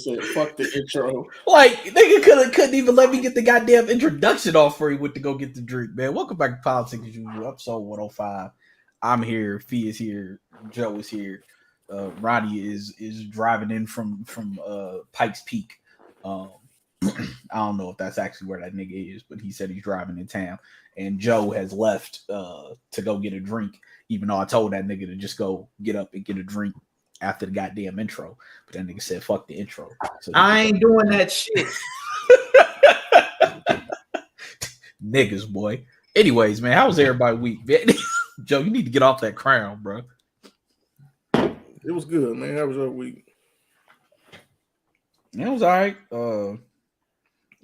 said, "Fuck the intro." Like nigga couldn't even let me get the goddamn introduction off for he went to go get the drink, man. Welcome back to Politics as usual, episode 105. I'm here, Fee is here, Joe is here. Ronnie is driving in from Pikes Peak. I don't know if that's actually where that nigga is, but he said he's driving in town. And Joe has left to go get a drink, even though I told that nigga to just go get up and get a drink after the goddamn intro. But that nigga said, fuck the intro. So I ain't doing that shit. Niggas, boy. Anyways, man, how was everybody week? Man? Joe, you need to get off that crown, bro. It was good, man. How was your week? It was all right.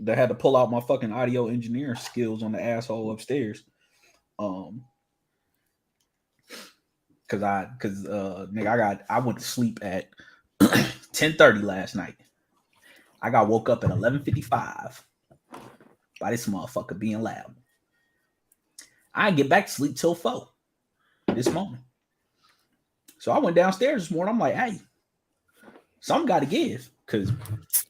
They had to pull out my fucking audio engineering skills on the asshole upstairs. Nigga, I went to sleep at 10:30 last night. I got woke up at 11:55 by this motherfucker being loud. I didn't get back to sleep till 4 this morning. So I went downstairs this morning. I'm like, hey, something got to give, because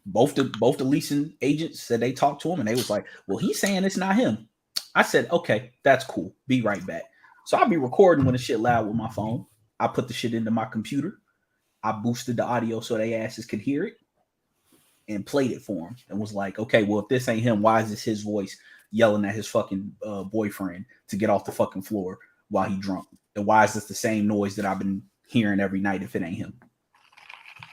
both the leasing agents said they talked to him and they was like, well, he's saying it's not him. I said, okay, that's cool. Be right back. So I'll be recording when the shit loud with my phone. I put the shit into my computer. I boosted the audio so they asses could hear it and played it for him and was like, okay, well, if this ain't him, why is this his voice yelling at his fucking boyfriend to get off the fucking floor while he drunk? And why is this the same noise that I've been hearing every night if it ain't him?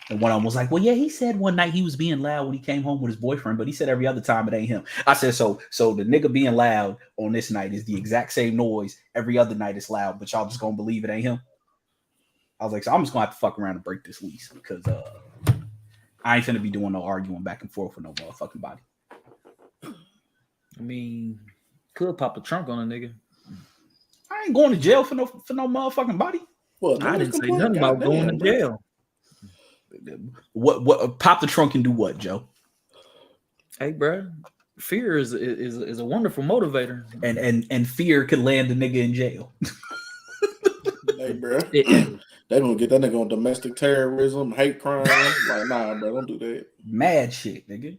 And one of them was like, well, yeah, he said one night he was being loud when he came home with his boyfriend, but he said every other time it ain't him. I said, so the nigga being loud on this night is the exact same noise every other night is loud, but y'all just gonna believe it ain't him? I was like, so I'm just gonna have to fuck around and break this lease, because I ain't finna be doing no arguing back and forth with no motherfucking body. I mean, could pop a trunk on a nigga. I ain't going to jail for no motherfucking body. Well, I didn't say nothing about going to jail. What pop the trunk and do what, Joe? Hey, bro, fear is a wonderful motivator, and fear could land a nigga in jail. Hey, bro, they gonna get that nigga on domestic terrorism, hate crime. Like, nah, bro, don't do that. Mad shit, nigga.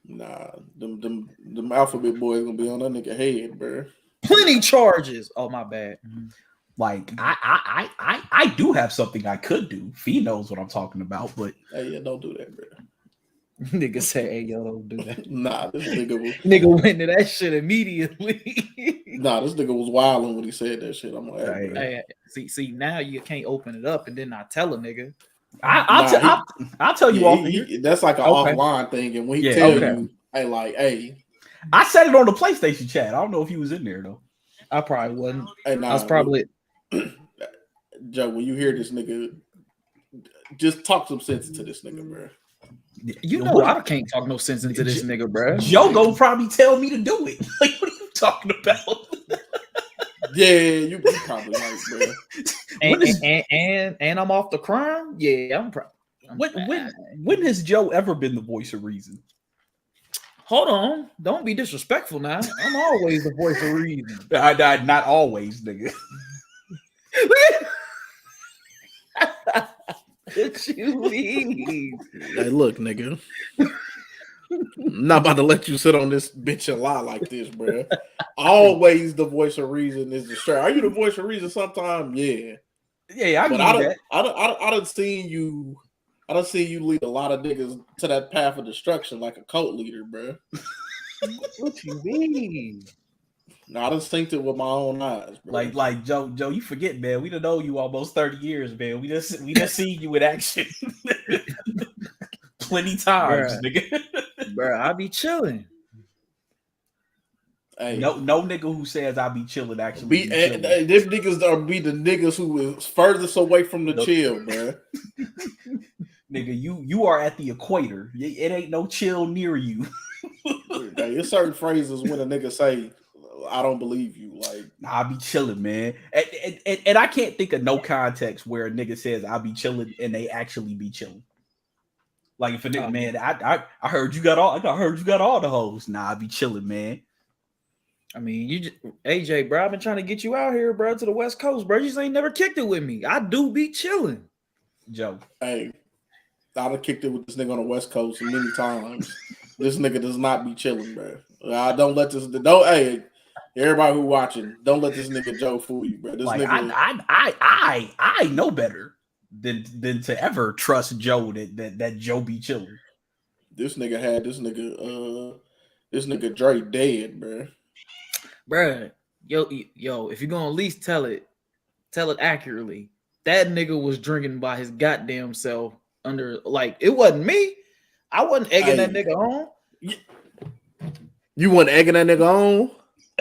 Nah, them alphabet boys gonna be on that nigga head, bro. Plenty charges. Oh, my bad. Like, I do have something I could do. Fee knows what I'm talking about, but hey, yeah, don't do that, bro. Nigga say, hey, yo, don't do that. Nah, this nigga went to that shit immediately. Nah, this nigga was wilding when he said that shit. I'm like, hey, see, now you can't open it up and then not tell a nigga. I'll tell you off. That's like an offline thing, and when he tell you, hey, I said it on the PlayStation chat. I don't know if he was in there though. I probably wasn't. Hey, nah, I was probably Joe. When you hear this nigga, just talk some sense to this nigga, bro. You know I can't talk no sense into this nigga, bro. Joe gonna probably tell me to do it. Like, what are you talking about? Yeah, you probably right, bro. And I'm off the crime. Yeah, I'm probably. When has Joe ever been the voice of reason? Hold on, don't be disrespectful now. I'm always the voice of reason. Not always, nigga. What you mean? Hey, look, nigga. I'm not about to let you sit on this bitch and lie like this, bro. Always the voice of reason is the shirt. Are you the voice of reason sometimes? Yeah. Yeah, I done seen you. I done seen you lead a lot of niggas to that path of destruction like a cult leader, bro. What you mean? No, I done seen it with my own eyes, bro. Like Joe, you forget, man. We done know you almost 30 years, man. We just seen you in action plenty times, nigga. Bro, I be chilling. Hey, no nigga who says I be chilling actually be chilling. Them niggas are be the niggas who is furthest away from the chill, bro. Nigga, you are at the equator. It ain't no chill near you. Hey, there's certain phrases when a nigga say, I don't believe you. Like, I be chilling, man. And I can't think of no context where a nigga says I be chilling and they actually be chilling. Like, if a nigga, man, I heard you got all the hoes. Nah, I be chilling, man. I mean, AJ, bro, I've been trying to get you out here, bro, to the West Coast, bro. You just ain't never kicked it with me. I do be chilling. Joe. Hey, I'd have kicked it with this nigga on the West Coast many times. This nigga does not be chilling, bro. I don't let this. Don't. Hey, everybody who watching, don't let this nigga Joe fool you, bro. This Like nigga. I know better than to ever trust Joe that Joe be chilling. This nigga had this nigga Dre dead, bro. Bruh, yo, if you're gonna at least tell it accurately. That nigga was drinking by his goddamn self under, like, it wasn't me. I wasn't egging that nigga on. You wasn't egging that nigga on?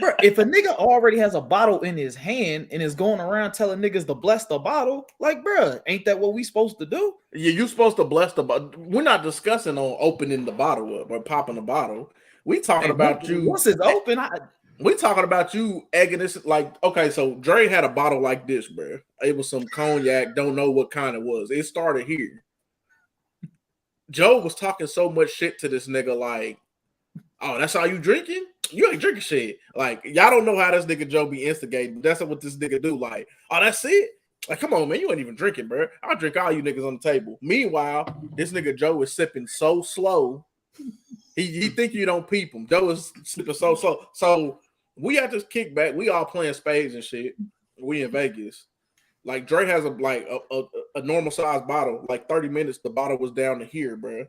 Bro, if a nigga already has a bottle in his hand and is going around telling niggas to bless the bottle, like, bro, ain't that what we supposed to do? Yeah, you supposed to bless the bottle. We're not discussing on opening the bottle up or popping the bottle. We talking about you. Once it's open, we talking about you egging this. Like, okay, so Dre had a bottle like this, bro. It was some cognac. Don't know what kind it was. It started here. Joe was talking so much shit to this nigga, like, oh, that's all you drinking? You ain't drinking shit. Like, y'all don't know how this nigga Joe be instigating. That's what this nigga do. Like, oh, that's it? Like, come on, man. You ain't even drinking, bro. I'll drink all you niggas on the table. Meanwhile, this nigga Joe is sipping so slow. He think you don't peep him. Joe is sipping so slow. So we at this kickback. We all playing spades and shit. We in Vegas. Like, Dre has a normal size bottle. Like 30 minutes, the bottle was down to here, bro.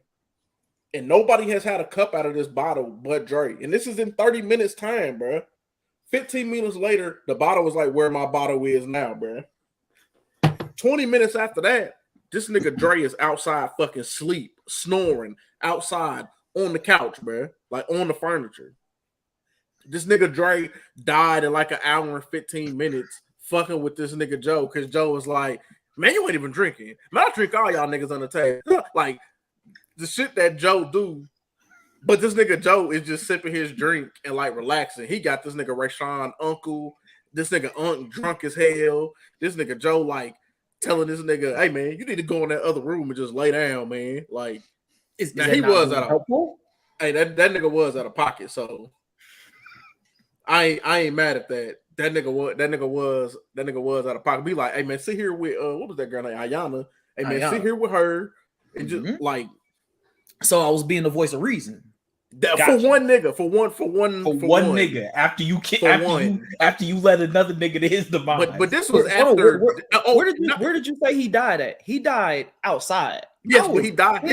And nobody has had a cup out of this bottle but Dre. And this is in 30 minutes time, bro. 15 minutes later, the bottle was like where my bottle is now, bro. 20 minutes after that, this nigga Dre is outside fucking sleep, snoring, outside on the couch, bro. Like on the furniture. This nigga Dre died in like an hour and 15 minutes fucking with this nigga Joe because Joe was like, man, you ain't even drinking. Man, I drink all y'all niggas on the table. Like, the shit that Joe do, but this nigga Joe is just sipping his drink and like relaxing. He got this nigga Rashawn uncle, this nigga Unc drunk as hell. This nigga Joe like telling this nigga, hey man, you need to go in that other room and just lay down, man. Like, he was out of hey that nigga was out of pocket. So I ain't mad at that. That nigga was out of pocket. Be like, hey man, sit here with what was that girl named Ayana? Hey man, sit here with her and just like. So I was being the voice of reason. For one nigga. After you let another nigga to his demise. But this was after. Where did you say he died at? He died outside. Yes, but he died.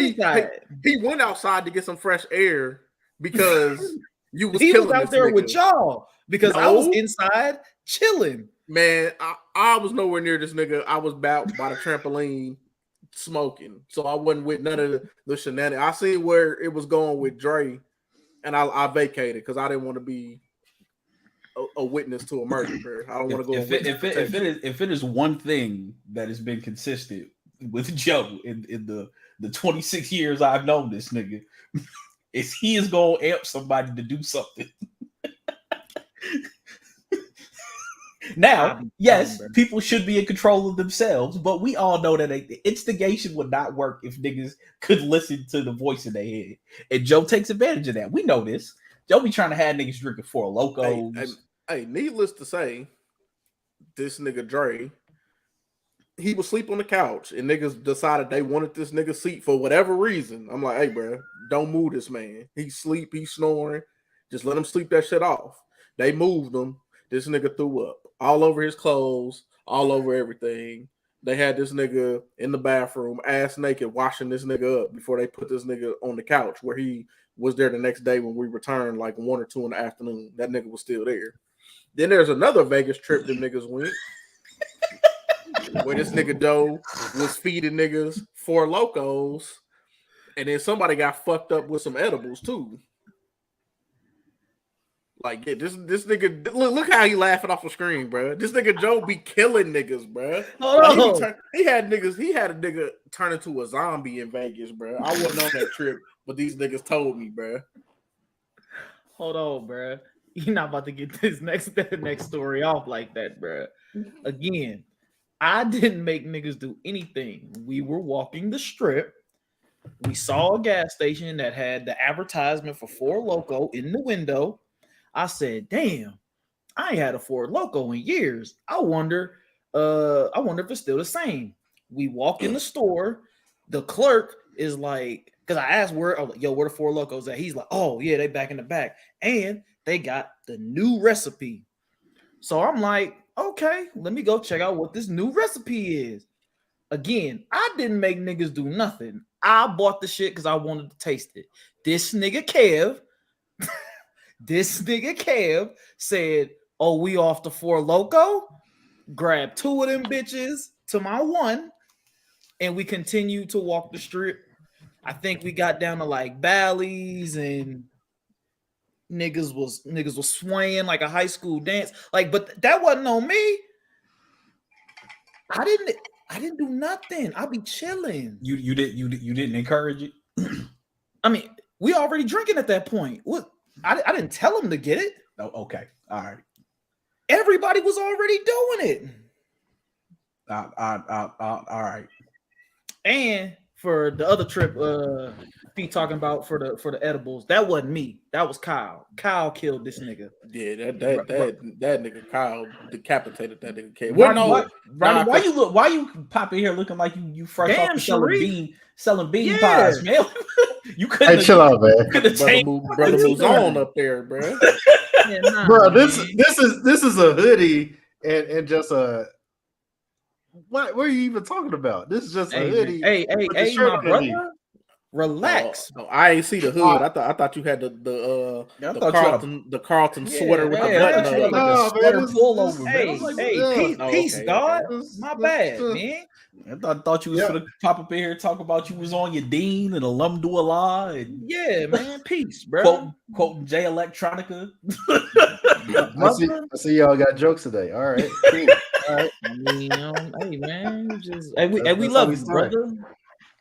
He went outside to get some fresh air because he was out there with y'all because I was inside chilling. Man, I was nowhere near this nigga. I was about by the trampoline. Smoking, so I wasn't with none of the shenanigans. I seen where it was going with Dre, and I vacated because I didn't want to be a witness to a murder. Bro. I don't want to go. If it is one thing that has been consistent with Joe in the 26 years I've known this nigga, is he is gonna amp somebody to do something. Now, yes, people should be in control of themselves, but we all know that the instigation would not work if niggas could listen to the voice in their head. And Joe takes advantage of that. We know this. Joe be trying to have niggas drinking Four Locos. Hey, needless to say, this nigga Dre, he was sleep on the couch, and niggas decided they wanted this nigga seat for whatever reason. I'm like, hey, bro, don't move this man. He's sleep, he's snoring. Just let him sleep that shit off. They moved him. This nigga threw up all over his clothes, all over everything. They had this nigga in the bathroom, ass naked, washing this nigga up before they put this nigga on the couch where he was there the next day when we returned, like 1 or 2 in the afternoon. That nigga was still there. Then there's another Vegas trip that niggas went where this nigga Joe was feeding niggas Four Locos, and then somebody got fucked up with some edibles too. Like, yeah, this nigga, look how he laughing off the screen, bro. This nigga Joe be killing niggas, bro. Like, he had a nigga turn into a zombie in Vegas, bro. I wasn't on that trip, but these niggas told me, bro. Hold on, bro. You're not about to get this next story off like that, bro. Again, I didn't make niggas do anything. We were walking the strip. We saw a gas station that had the advertisement for Four Loko in the window. I said, damn, I ain't had a Four Loko in years. I wonder if it's still the same. We walk in the store. The clerk is like, because I asked where the Four Locos at. He's like, oh yeah, they back in the back, and they got the new recipe. So I'm like, okay, let me go check out what this new recipe is. Again, I didn't make niggas do nothing. I bought the shit because I wanted to taste it. This nigga Kev said, oh, we off the Four Loco. Grabbed 2 of them bitches to my 1, and we continued to walk the strip. I think we got down to like Bally's, and niggas was swaying like a high school dance. Like, but that wasn't on me. I didn't do nothing. I'll be chilling. You didn't encourage it. I mean, we already drinking at that point. What? I didn't tell him to get it. Oh, okay, all right. Everybody was already doing it. All right. And for the other trip, be talking about for the edibles, that wasn't me. That was Kyle. Kyle killed this nigga. Yeah, that nigga Kyle decapitated that nigga Kev. Ronnie, why you pop in here looking like you fresh off the selling bean pies, man? You couldn't. Hey, chill out, man. Brother moves on up there, bro. Yeah, Bro, this is a hoodie and just a. What are you even talking about? This is just a hoodie. Hey, my brother. Relax. I ain't see the hood. I thought you had the Carlton sweater with the button up. Sweater pullover. Peace, God. My bad, man. I thought you was gonna pop up in here and talk about you was on your Dean and Alhamdulillah and yeah, man. Peace, bro. Quoting Jay Electronica. I see y'all got jokes today. All right, cool. All right. I mean, hey man, we love you, brother.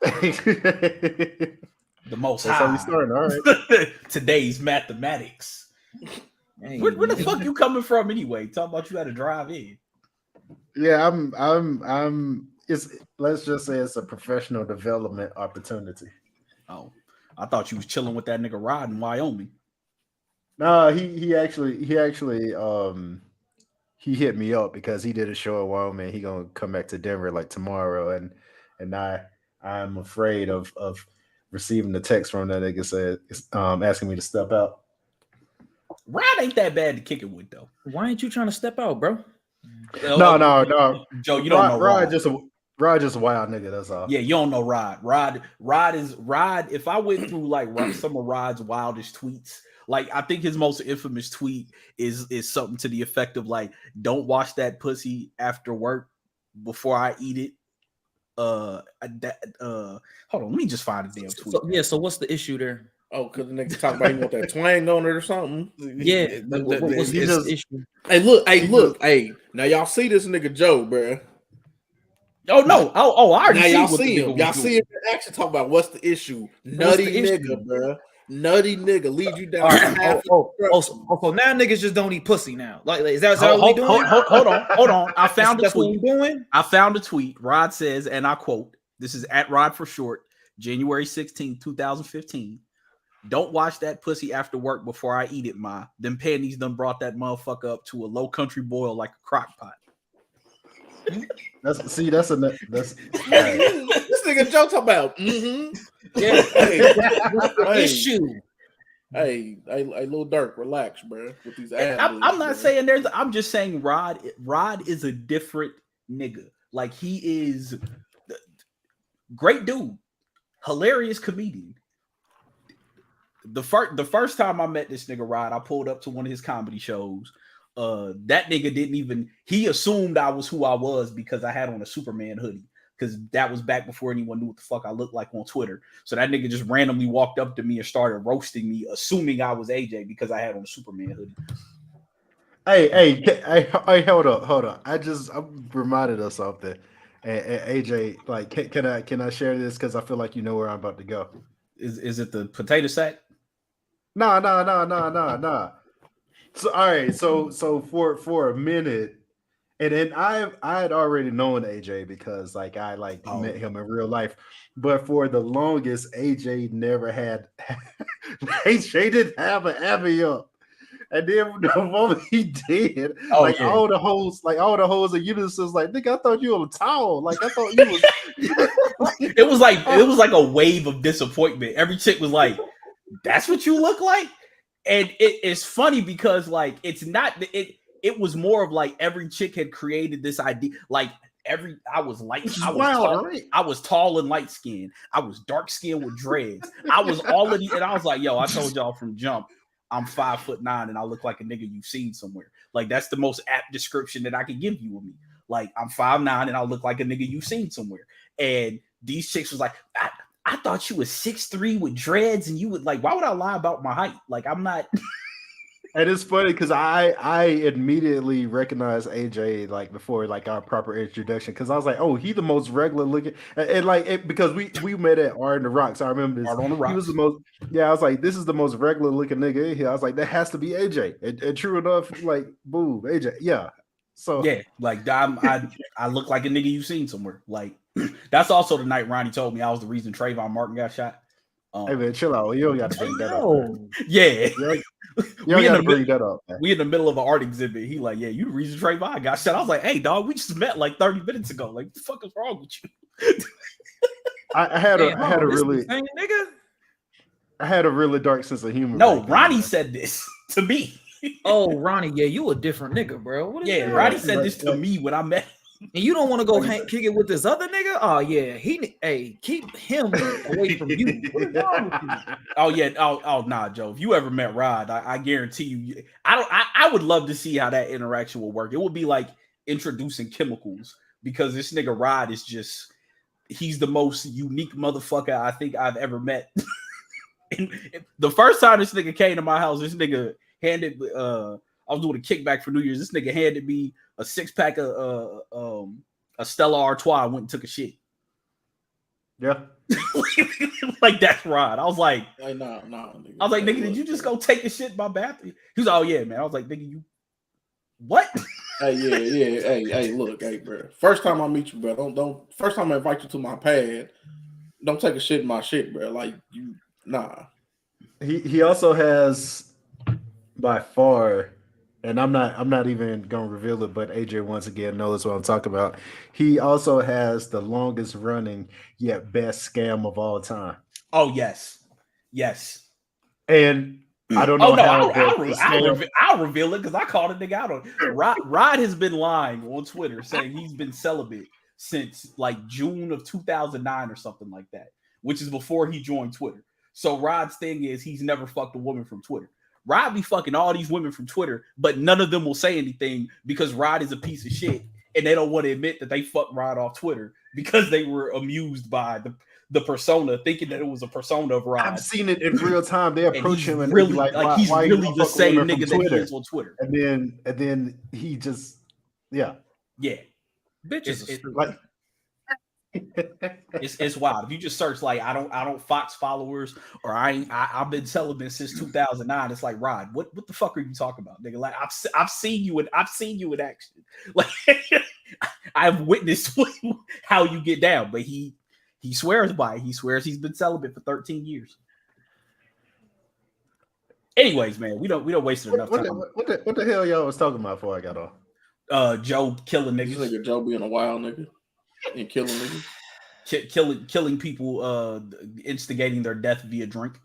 The most That's high. how we starting. All right. Today's mathematics. Hey, Where the fuck you coming from anyway? Talking about you had to drive in. Yeah, I'm. Let's just say it's a professional development opportunity. Oh, I thought you was chilling with that nigga Rod in Wyoming. No, he actually he hit me up because he did a show in Wyoming. He gonna come back to Denver like tomorrow, and I'm afraid of receiving the text from that nigga said asking me to step out. Rod ain't that bad to kick it with though. Why ain't you trying to step out, bro? No, Joe, you don't know Rod. Rod just a wild nigga. That's all. Yeah, you don't know Rod. Rod. If I went through like some of Rod's wildest tweets, like I think his most infamous tweet is something to the effect of like, "Don't wash that pussy after work before I eat it." Hold on, let me just find a damn tweet. So what's the issue there? Oh, because the nigga talk about he want that twang on it or something. Yeah, what's the issue? Hey, look. Hey, now y'all see this nigga Joe, bro. Oh no! Oh, I already now see y'all what see him. Y'all see him in action. Talk about what's the issue? Nutty nigga, bro. Nutty nigga lead you down. So now niggas just don't eat pussy now. Like is that what we doing? Hold on. I found a tweet. Doing? I found a tweet. Rod says, and I quote: "This is at Rod for short, January 16, 2015. Don't wash that pussy after work before I eat it, ma. Them panties done brought that motherfucker up to a low country boil like a crock pot." That's this nigga Joe talking about. Yeah. What's the issue? Hey, Lil Durk, relax, bro. With these I'm not saying there's. I'm just saying Rod is a different nigga. Like he is great dude, hilarious comedian. The first time I met this nigga Rod, I pulled up to one of his comedy shows. That nigga didn't even. He assumed I was who I was because I had on a Superman hoodie. Because that was back before anyone knew what the fuck I looked like on Twitter. So that nigga just randomly walked up to me and started roasting me, assuming I was AJ because I had on a Superman hoodie. Hey, hold on. I'm reminded of something. And AJ, like, can I share this? Because I feel like you know where I'm about to go. Is it the potato sack? No. So all right, so for a minute. And then I had already known AJ because like I met him in real life, but for the longest AJ never had AJ didn't have an Abby up, And then the moment he did, Oh, like yeah. all the hoes in unison was like, nigga, I thought you were a towel. Like I thought you was. It was like a wave of disappointment. Every chick was like, "That's what you look like," and it's funny because like it's not it. It was more of like every chick had created this idea. Like I was Wild, right? I was tall and light skinned. I was dark skinned with dreads. I was all of these, and I was like, "Yo, I told y'all from jump, I'm 5'9" and I look like a nigga you've seen somewhere." Like that's the most apt description that I could give you of me. Like I'm 5'9" and I look like a nigga you've seen somewhere. And these chicks was like, I thought you was 6'3" with dreads, and you would like, why would I lie about my height? Like I'm not. And it's funny because I immediately recognized AJ like before like our proper introduction because I was like, oh, he the most regular looking and like it, because we met at Art on the Rocks. I remember this. Art on the Rocks. He was the most I was like, this is the most regular looking nigga in here. I was like, that has to be AJ. And true enough, like boom, AJ. Yeah. So yeah, like I look like a nigga you've seen somewhere. Like that's also the night Ronnie told me I was the reason Trayvon Martin got shot. Hey man, chill out. You don't got to bring that up. Man. Yeah. You don't got to bring that up. Man. We in the middle of an art exhibit. He like, yeah, you the reason Trayvon got shot. I was like, hey, dog, we just met like 30 minutes ago. Like, what the fuck is wrong with you? I had a really same nigga. I had a really dark sense of humor. No, Ronnie said this to me. Oh, Ronnie, yeah, you a different nigga, bro. What is that? Ronnie said this to me when I met him. And you don't want to go kick it with this other nigga? Oh yeah, keep him away from you. What is wrong with you? Oh yeah, oh nah, Joe. If you ever met Rod, I guarantee you. I would love to see how that interaction will work. It would be like introducing chemicals because this nigga Rod is he's the most unique motherfucker I think I've ever met. And the first time this nigga came to my house, this nigga handed I was doing a kickback for New Year's. This nigga handed me a 6-pack of a Stella Artois. Went and took a shit. Yeah, like that's Rod. I was like, no. Nigga. I was like, nigga, did you just go take a shit in my bathroom? He was like, oh yeah, man. I was like, nigga, you what? Hey, yeah. Hey, look, hey, bro. First time I meet you, bro. Don't. First time I invite you to my pad, don't take a shit in my shit, bro. Like you, nah. He also has by far. And I'm not even gonna reveal it, but AJ once again knows what I'm talking about. He also has the longest running yet best scam of all time. Oh yes. And I don't know how. I'll reveal it because I called a nigga out on it. Rod has been lying on Twitter saying he's been celibate since like June of 2009 or something like that, which is before he joined Twitter. So Rod's thing is he's never fucked a woman from Twitter. Rod be fucking all these women from Twitter, but none of them will say anything because Rod is a piece of shit and they don't want to admit that they fucked Rod off Twitter because they were amused by the persona, thinking that it was a persona of Rod. I've seen it in real time. They approach him and really he's why really the same nigga that he is on Twitter. And then he just Bitches it's like it's wild. If you just search like I don't Fox followers or I've been celibate since 2009. It's like Rod, what the fuck are you talking about, nigga? Like I've seen you in action. Like I've witnessed how you get down, but he swears by it. He swears he's been celibate for 13 years. Anyways, man, we don't waste enough time. What the hell y'all was talking about before I got off? Joe killing niggas. This nigga Joe being a wild nigga and killing niggas. Killing people, instigating their death via drink.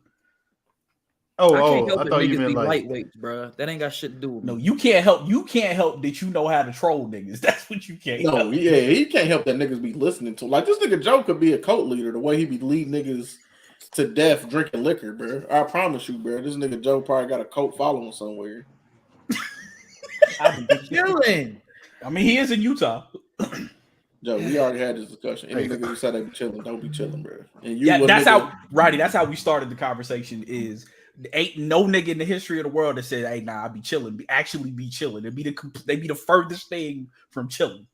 I can't help I it, thought you niggas meant be like lightweights, bro. That ain't got shit to do with me. No, you can't help. You can't help that you know how to troll niggas. That's what you can't. No, help. yeah, he can't help that niggas be listening to. Like this nigga Joe could be a cult leader the way he be leading niggas to death drinking liquor, bro. I promise you, bro. This nigga Joe probably got a cult following somewhere. Chilling. I mean, he is in Utah. Joe, we already had this discussion. Any nigga who said they be chilling, don't be chilling, bro. And you, Yeah, that's nigga, how, Roddy. That's how we started the conversation. Is ain't no nigga in the history of the world that said, "Hey, nah, I be chilling." Actually, be chilling. They be the furthest thing from chilling.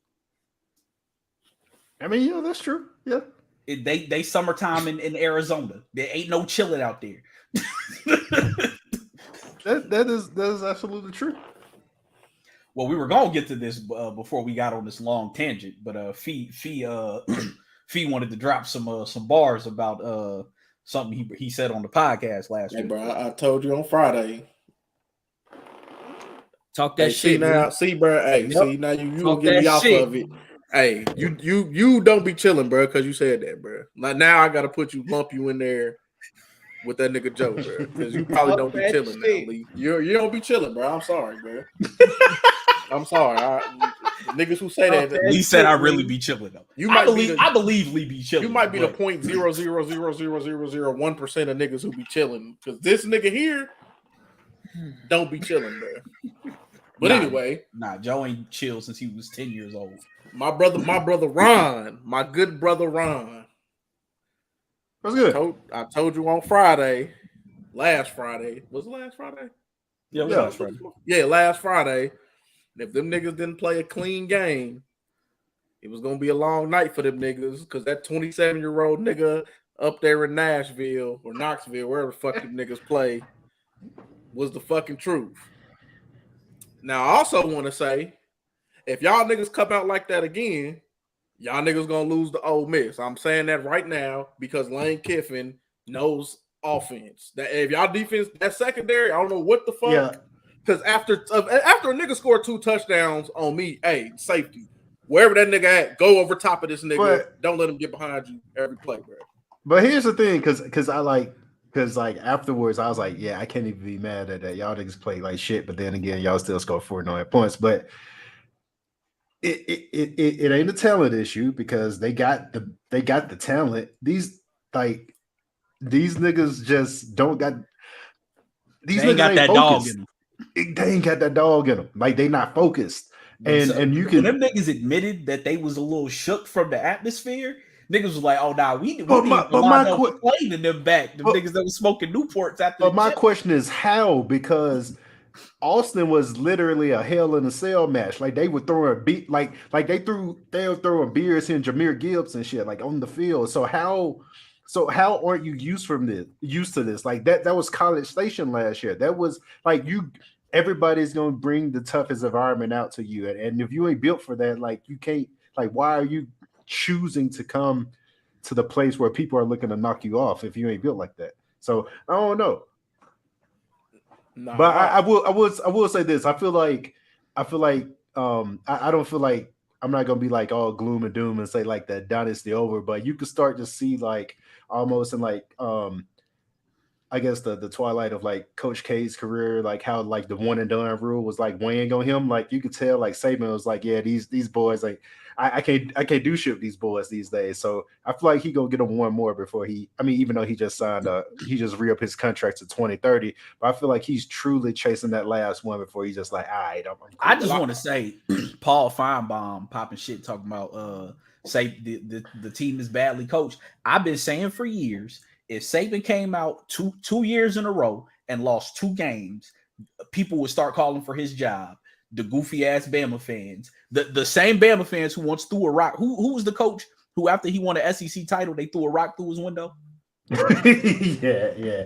I mean, yeah, that's true. Yeah, They summertime in Arizona. There ain't no chilling out there. that is absolutely true. Well, we were gonna get to this before we got on this long tangent, but Fee wanted to drop some bars about something he said on the podcast last week. Bro, I told you on Friday. Talk that Hey, see shit. now, Lee. see, bro. Hey, Yep. see now, you Talk get me that off shit. of it. Hey, you don't be chilling, bro, because you said that, bro. Like now, I gotta lump you in there with that nigga Joe, bro, because you probably Talk don't be that chilling now, shit. Lee. You don't be chilling, bro. I'm sorry, bro. I'm sorry. The niggas who say Talk that, that Lee said I shit, really Lee. be chilling though. You I might believe be the- I believe Lee be chilling. you might be the but 0.0000001% of niggas who be chilling, because this nigga here don't be chilling, bro. But Nah. anyway, Nah, Joe ain't chill since he was 10 years old. my brother Ron, my good brother Ron. What's good? I told you on Friday, last Friday. Was it last Friday? Yeah, Yeah. last Friday. Yeah, last Friday. If them niggas didn't play a clean game, it was gonna be a long night for them niggas, because that 27-year-old nigga up there in Nashville or Knoxville, wherever the fuck them niggas play, was the fucking truth. Now, I also want to say, if y'all niggas come out like that again, y'all niggas gonna lose the Ole Miss. I'm saying that right now because Lane Kiffin knows offense. That if y'all defense, that secondary, I don't know what the fuck. Yeah. Because after a nigga scored 2 touchdowns on me, hey, safety, wherever that nigga at, go over top of this nigga. Don't let him get behind you every play, bro. But here's the thing, because afterwards I was like, yeah, I can't even be mad at that. Y'all niggas play like shit, but then again, y'all still score 49 points. But it ain't a talent issue, because they got the talent. These niggas just don't got. These They ain't niggas got ain't that focused. dog in them. They ain't got that dog in them. Like, they not focused. And you can. When them niggas admitted that they was a little shook from the atmosphere, niggas was like, "Oh, nah, we But need my- to but line my up que- playing in them back. Them but- niggas that was smoking Newports after But the my chip. question is how, because Austin was literally a hell in a cell match. Like, they were throwing they were throwing beers in Jahmyr Gibbs and shit, like, on the field. So how aren't you used to this? Like, that was College Station last year. That was like, everybody's gonna bring the toughest environment out to you. And if you ain't built for that, like, you can't, like, why are you choosing to come to the place where people are looking to knock you off if you ain't built like that? So I don't know. Nah, But I will say this. I feel like I don't feel like, I'm not gonna be like all gloom and doom and say like the dynasty over, but you could start to see, like, almost in like I guess the twilight of like Coach K's career, like how like the one and done rule was like weighing on him. Like, you could tell like Saban was like, yeah, these boys, like, I can't do shit with these boys these days. So I feel like he gonna get them one more before even though he just signed he just re-up his contract to 2030, but I feel like he's truly chasing that last one before he's just like, all right, I'm cool. I just want to say, Paul Feinbaum popping shit talking about say the team is badly coached. I've been saying for years, if Saban came out two years in a row and lost 2 games, people would start calling for his job. The goofy ass Bama fans, the same Bama fans who once threw a rock. Who was the coach who, after he won an SEC title, they threw a rock through his window? yeah.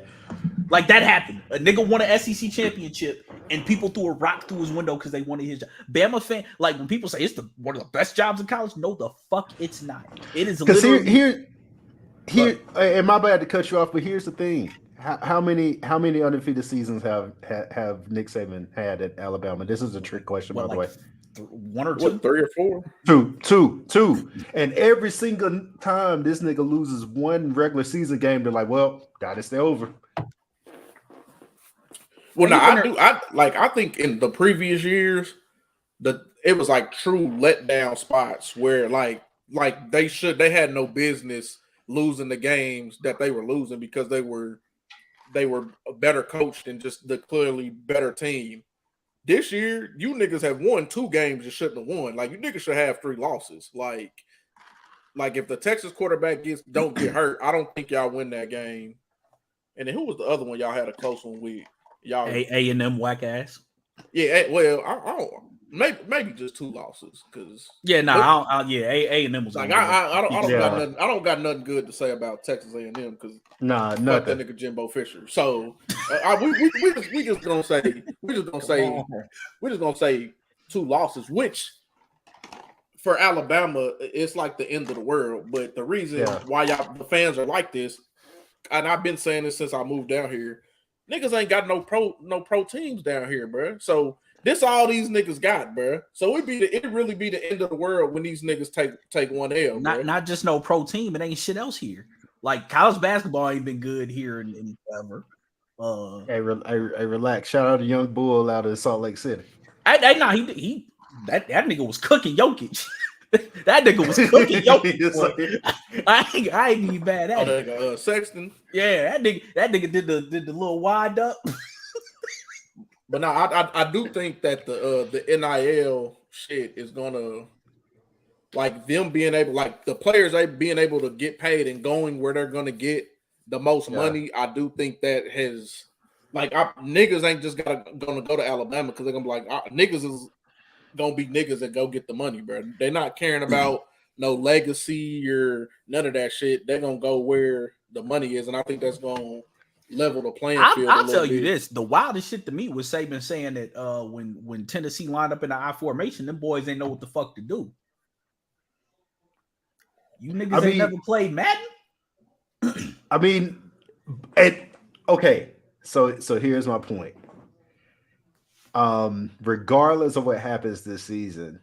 Like, that happened. A nigga won an SEC championship and people threw a rock through his window because they wanted his job. Bama fan, like, when people say it's one of the best jobs in college, no, the fuck it's not. It is literally here. And my bad to cut you off, but here's the thing: how many undefeated seasons have Nick Saban had at Alabama? This is a trick question, by the way. 1 or 2, what, 3 or 4? Two. And every single time this nigga loses one regular season game, they're like, well, gotta stay over. Well, no, I think in the previous years, it was like true letdown spots where like they had no business losing the games that they were losing because they were better coached and just the clearly better team. This year, you niggas have won 2 games you shouldn't have won. Like, you niggas should have 3 losses. Like if the Texas quarterback don't get hurt, I don't think y'all win that game. And then who was the other one y'all had a close one with? Y'all A&M whack ass. Yeah, well, I don't maybe just 2 losses because A&M was like gonna I don't got nothing good to say about Texas A&M because Nah, fuck nothing. that nigga Jimbo Fisher. So we just gonna say 2 losses, which for Alabama it's like the end of the world. But the reason why the fans are like this, and I've been saying this since I moved down here, niggas ain't got no pro teams down here, bro. So This all these niggas got, bro. So it really be the end of the world when these niggas take one L. Not just no pro team. It ain't shit else here. Like college basketball ain't been good here in forever. Hey, relax. Shout out to Young Bull out of Salt Lake City. That nigga was cooking Jokic. That nigga was cooking Jokic. I ain't even bad at it. Sexton. Yeah, that nigga did the little wind up. But no, I do think that the NIL shit is gonna, like, them being able, like the players being able to get paid and going where they're gonna get the most money. I do think that has, like, niggas ain't just gonna go to Alabama because they're gonna be like, niggas is gonna be niggas that go get the money, bro. They're not caring about no legacy or none of that shit. They're gonna go where the money is, and I think that's gonna level the playing field. I'll tell you this: the wildest shit to me was Saban saying that when Tennessee lined up in the I formation, them boys ain't know what the fuck to do. You niggas ain't never played Madden. I mean, okay. So here's my point. Regardless of what happens this season,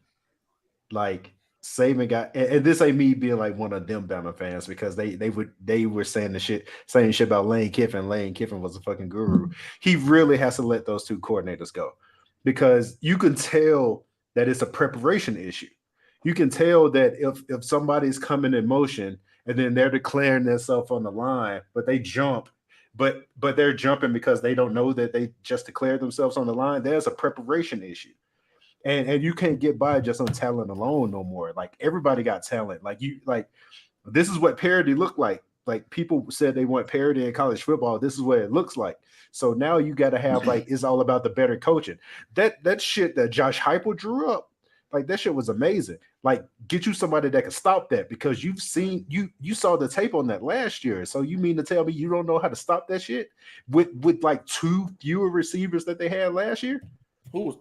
like Saban got, and this ain't me being like one of them Bama fans because they were saying shit about Lane Kiffin. Lane Kiffin was a fucking guru. He really has to let those two coordinators go because you can tell that it's a preparation issue. You can tell that if somebody's coming in motion and then they're declaring themselves on the line, but they jump, but they're jumping because they don't know that they just declared themselves on the line. There's a preparation issue. And you can't get by just on talent alone no more. Like everybody got talent. Like this is what parity looked like. Like people said they want parity in college football. This is what it looks like. So now you got to have like it's all about the better coaching. That shit that Josh Heupel drew up, like that shit was amazing. Like get you somebody that can stop that because you saw the tape on that last year. So you mean to tell me you don't know how to stop that shit with like two fewer receivers that they had last year?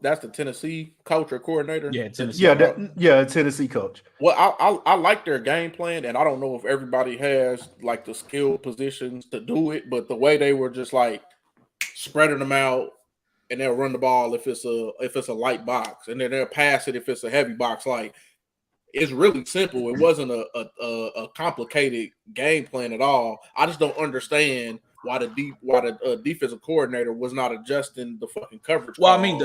That's the Tennessee coach or coordinator? Yeah, Tennessee. Tennessee coach. Well, I like their game plan, and I don't know if everybody has like the skill positions to do it, but the way they were just like spreading them out, and they'll run the ball if it's a light box, and then they'll pass it if it's a heavy box. Like it's really simple. It wasn't a complicated game plan at all. I just don't understand why the defensive coordinator was not adjusting the fucking coverage. Well, I mean,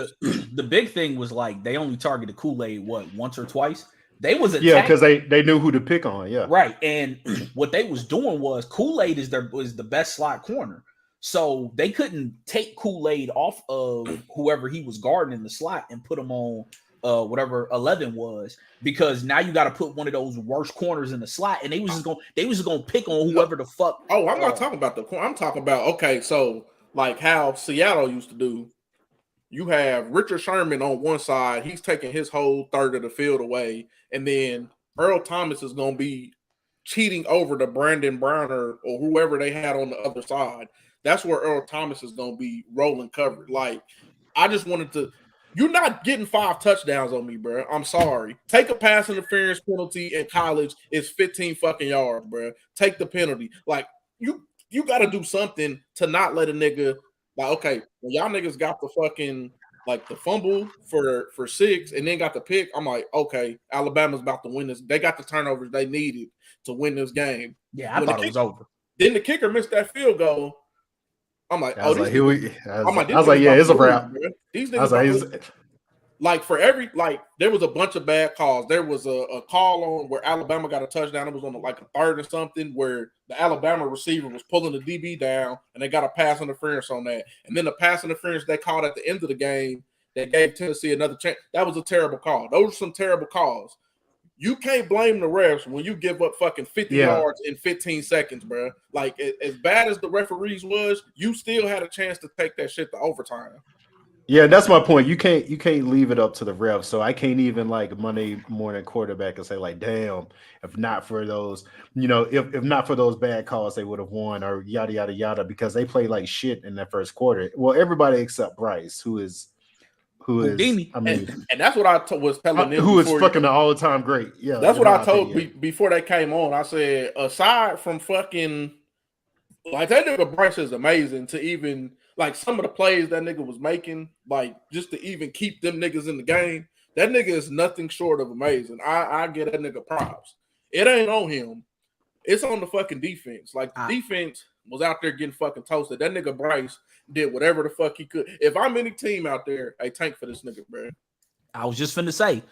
the big thing was like they only targeted Kool-Aid once or twice. They was because they knew who to pick on. Yeah, right. And what they was doing was Kool-Aid is the best slot corner, so they couldn't take Kool-Aid off of whoever he was guarding in the slot and put him on whatever 11 was, because now you got to put one of those worst corners in the slot, and they was just gonna pick on whoever the fuck. Oh, I'm not talking about the corner. I'm talking about so like how Seattle used to do. You have Richard Sherman on one side; he's taking his whole third of the field away, and then Earl Thomas is gonna be cheating over to Brandon Browner or whoever they had on the other side. That's where Earl Thomas is gonna be rolling covered. Like I just wanted to. You're not getting 5 touchdowns on me, bro. I'm sorry. Take a pass interference penalty in college. It's 15 fucking yards, bro. Take the penalty. Like, you got to do something to not let a nigga, like, okay, when y'all niggas got the fucking, like, the fumble for 6 and then got the pick, I'm like, okay, Alabama's about to win this. They got the turnovers they needed to win this game. Yeah, I thought it was over. Then the kicker missed that field goal. I'm like, I was like, yeah, it's a wrap. These niggas, like for every, like there was a bunch of bad calls. There was a call on where Alabama got a touchdown. It was on like a third or something where the Alabama receiver was pulling the DB down, and they got a pass interference on that. And then the pass interference they called at the end of the game that gave Tennessee another chance. That was a terrible call. Those are some terrible calls. You can't blame the refs when you give up fucking 50 yards in 15 seconds, bro. Like, as bad as the referees was, you still had a chance to take that shit to overtime. Yeah, that's my point. You can't leave it up to the refs. So I can't even like Monday morning quarterback and say like, damn, if not for those, if not for those bad calls, they would have won or yada yada yada because they played like shit in that first quarter. Well, everybody except Bryce, who is Houdini. I mean, and that's what I was telling them. Who is fucking the all-time great. Yeah, that's what I told before they came on. I said, aside from fucking, like that nigga Bryce is amazing to even like some of the plays that nigga was making, like just to even keep them niggas in the game, that nigga is nothing short of amazing. I get that nigga props. It ain't on him. It's on the fucking defense. Like the defense was out there getting fucking toasted. That nigga Bryce did whatever the fuck he could. If I'm any team out there, hey, tank for this nigga, bro. I was just finna say,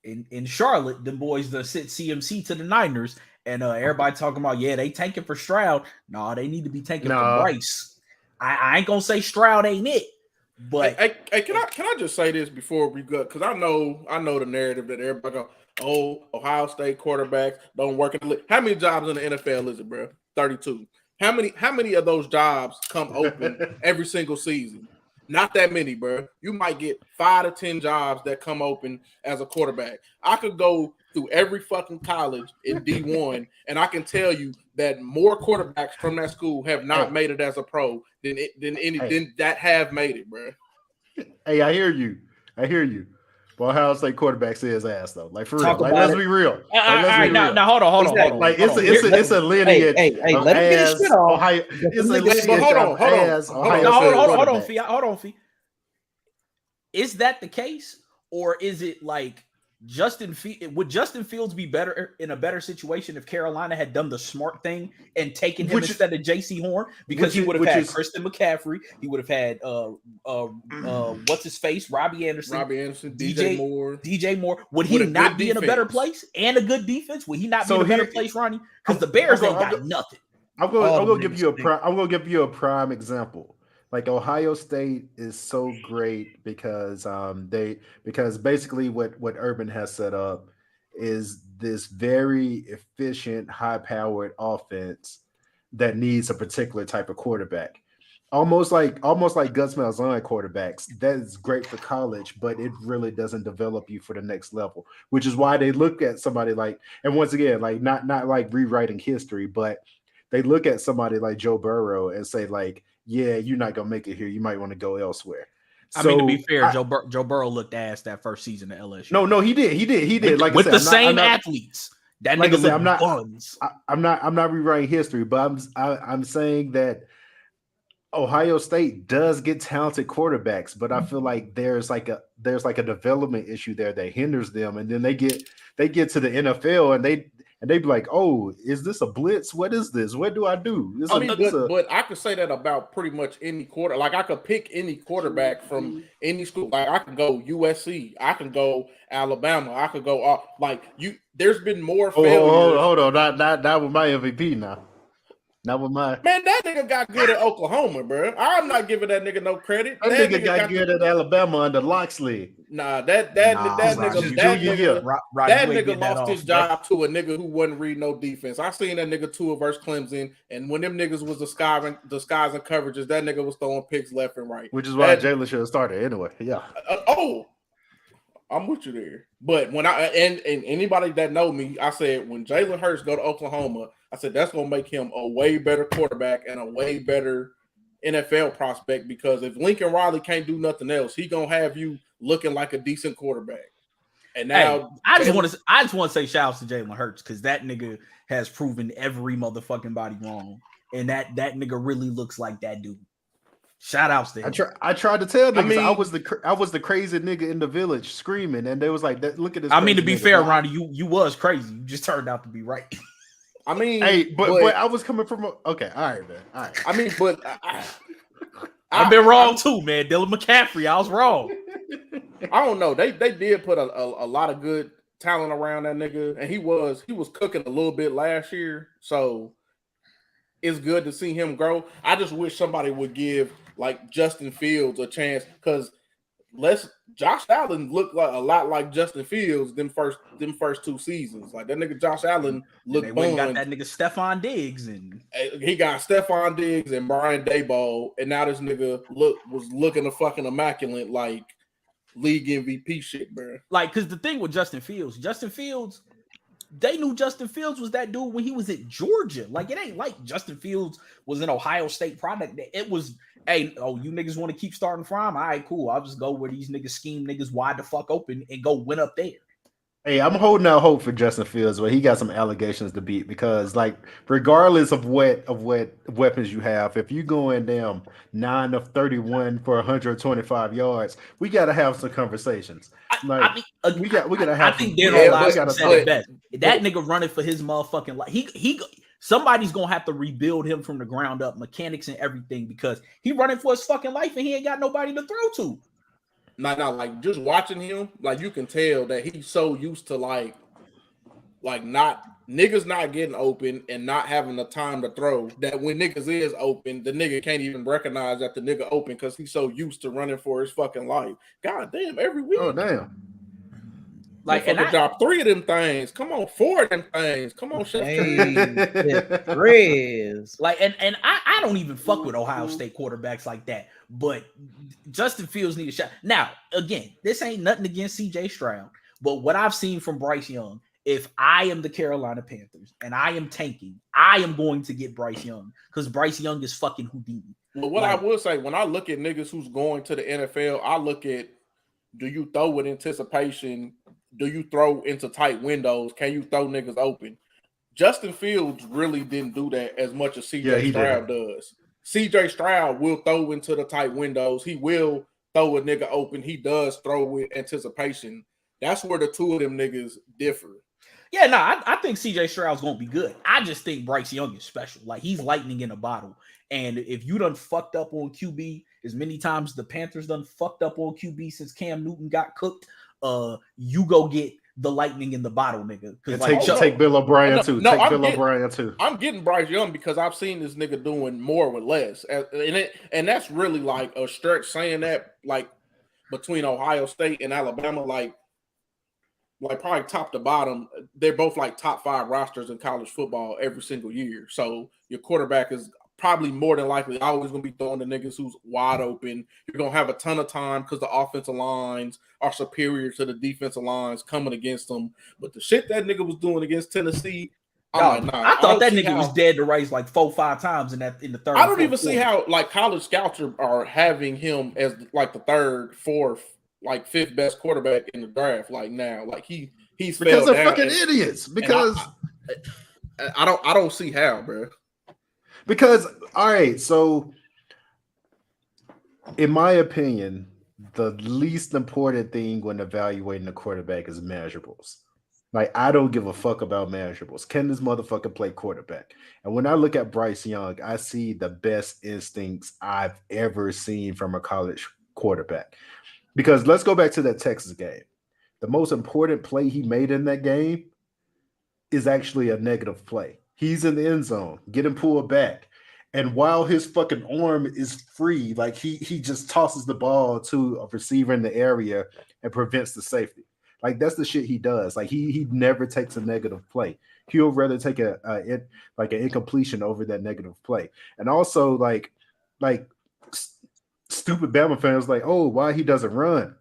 in Charlotte, them boys that sit CMC to the Niners, and everybody talking about, yeah, they tanking for Stroud. No, they need to be tanking for Bryce. I ain't gonna say Stroud ain't it, but hey, can I just say this before we go? Because I know the narrative that everybody go, oh, Ohio State quarterbacks don't work in the league. How many jobs in the NFL is it, bro? 32. How many of those jobs come open every single season? Not that many, bro. You might get 5 to 10 jobs that come open as a quarterback. I could go through every fucking college in D1, and I can tell you that more quarterbacks from that school have not made it as a pro than that have made it, bro. Hey, I hear you. But Ohio State quarterback says ass though. Like for real. Like, let's be real. Now hold on. Like it's a lineage. Hey, let me get this shit off. Ohio, it's a lineage. Hold on, Fee. Is that the case, or is it like would Justin Fields be better in a better situation if Carolina had done the smart thing and taken him instead of JC Horn? Because he would have had Christian McCaffrey, he would have had what's his face, Robbie Anderson, DJ Moore. Would he not be in a better place and a good defense? Would he not be in a better place, Ronnie? Because the Bears ain't got nothing. I'm gonna give you a prime example. Like Ohio State is so great because basically what Urban has set up is this very efficient, high-powered offense that needs a particular type of quarterback. Almost like Gus Malzahn quarterbacks. That is great for college, but it really doesn't develop you for the next level. Which is why they look at somebody like, and once again, like not like rewriting history, but they look at somebody like Joe Burrow and say like, yeah, you're not gonna make it here. You might want to go elsewhere. I mean, to be fair, Joe Burrow looked ass that first season at LSU. No, he did. Like with the same athletes. That nigga looked buns. I'm not rewriting history, but I'm saying that Ohio State does get talented quarterbacks, but I feel like there's like a development issue there that hinders them, and then they get to the NFL and they be like, oh, is this a blitz? What is this? What do I do? But I could say that about pretty much any quarter. Like I could pick any quarterback from any school. Like I could go USC. I can go Alabama. I could go there's been more failures. Hold on. Not with my MVP now. Not with my man. That nigga got good at Oklahoma, bro. I'm not giving that nigga no credit. That nigga got good at Alabama under Loxley. Nah, that nigga lost his job to a nigga who wasn't reading no defense. I seen that nigga Tua versus Clemson, and when them niggas was disguising coverages, that nigga was throwing picks left and right. Which is why Jalen should have started anyway. Yeah. I'm with you there. But when and anybody that know me, I said when Jalen Hurts go to Oklahoma, I said that's gonna make him a way better quarterback and a way better NFL prospect, because if Lincoln Riley can't do nothing else, he gonna have you looking like a decent quarterback. And now I just want to say shout out to Jalen Hurts, because that nigga has proven every motherfucking body wrong, and that nigga really looks like that dude. Shout outs to him. I tried to tell them I was the crazy nigga in the village screaming, and they was like, "Look at this." I mean, to be fair, Ronnie, you was crazy. You just turned out to be right. I mean, but I was coming from okay. All right, man. All right. I mean, but I've been wrong too, man. Dylan McCaffrey, I was wrong. I don't know. They did put a lot of good talent around that nigga, and he was cooking a little bit last year, so it's good to see him grow. I just wish somebody would give like Justin Fields a chance, because Josh Allen looked like a lot like Justin Fields them first 2 seasons. Like that nigga Josh Allen looked bun. Got that nigga Stephon Diggs, and he got Stephon Diggs and Brian Daboll, and now this nigga was looking a fucking immaculate, like league MVP shit, bro. Like, because the thing with Justin Fields, they knew Justin Fields was that dude when he was at Georgia. Like, it ain't like Justin Fields was an Ohio State product. It was, hey, you niggas want to keep starting from? All right, cool. I'll just go where these niggas scheme niggas wide the fuck open and go win up there. Hey, I'm holding out hope for Justin Fields, but he got some allegations to beat because, like, regardless of what weapons you have, if you go in damn 9 of 31 for 125 yards, we got to have some conversations. Like, I mean, we got to I have. think some, Darren but- Lodson said it but- best. That nigga running for his motherfucking life. Somebody's gonna have to rebuild him from the ground up, mechanics and everything, because he running for his fucking life and he ain't got nobody to throw to. Like just watching him, like you can tell that he's so used to like not niggas not getting open and not having the time to throw that when niggas is open, the nigga can't even recognize that the nigga open because he's so used to running for his fucking life. God damn, every week. Oh damn! Like, and drop 3 of them things. Come on, 4 of them things. Come on, Chef. Riz. like, and I don't even fuck with Ohio State quarterbacks like that. But Justin Fields need a shot. Now, again, this ain't nothing against CJ Stroud, but what I've seen from Bryce Young, if I am the Carolina Panthers and I am tanking, I am going to get Bryce Young because Bryce Young is fucking Houdini. Well, what I will say, when I look at niggas who's going to the NFL, I look at, do you throw with anticipation? Do you throw into tight windows? Can you throw niggas open? Justin Fields really didn't do that as much as CJ Stroud does. CJ Stroud will throw into the tight windows. He will throw a nigga open. He does throw with anticipation. That's where the two of them niggas differ. Yeah, no, I think CJ Stroud's gonna be good. I just think Bryce Young is special. Like, he's lightning in a bottle. And if you done fucked up on QB as many times the Panthers done fucked up on QB since Cam Newton got cooked, you go get the lightning in the bottle, nigga. Take Bill O'Brien too. Take Bill O'Brien too. I'm getting Bryce Young because I've seen this nigga doing more with less, and that's really like a stretch saying that, like between Ohio State and Alabama, like probably top to bottom, they're both like top 5 rosters in college football every single year. So your quarterback is probably more than likely always going to be throwing the niggas who's wide open. You're going to have a ton of time because the offensive lines are superior to the defensive lines coming against them. But the shit that nigga was doing against Tennessee, I thought that nigga was dead to rights like 4-5 times in the third. I don't even see how like college scouts are having him as like the 3rd, 4th, like 5th best quarterback in the draft. Like now, like he's because they're fucking idiots. Because I don't see how, bro. Because, all right, so in my opinion, the least important thing when evaluating a quarterback is measurables. Like, I don't give a fuck about measurables. Can this motherfucker play quarterback? And when I look at Bryce Young, I see the best instincts I've ever seen from a college quarterback. Because let's go back to that Texas game. The most important play he made in that game is actually a negative play. He's in the end zone, getting pulled back. And while his fucking arm is free, like he just tosses the ball to a receiver in the area and prevents the safety. Like, that's the shit he does. Like, he never takes a negative play. He'll rather take an incompletion over that negative play. And also, like stupid Bama fans like, oh, why he doesn't run?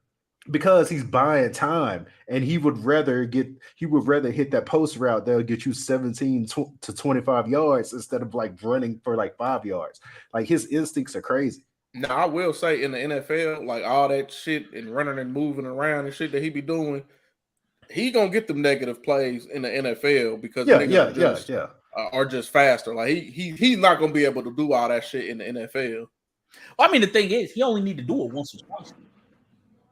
Because he's buying time, and he would rather hit that post route that'll get you 17 to 25 yards instead of like running for like 5 yards. Like, his instincts are crazy. Now, I will say in the NFL, like all that shit and running and moving around and shit that he be doing, he gonna get them negative plays in the NFL because are just faster. Like he's not gonna be able to do all that shit in the NFL. Well, I mean, the thing is, he only need to do it once or twice.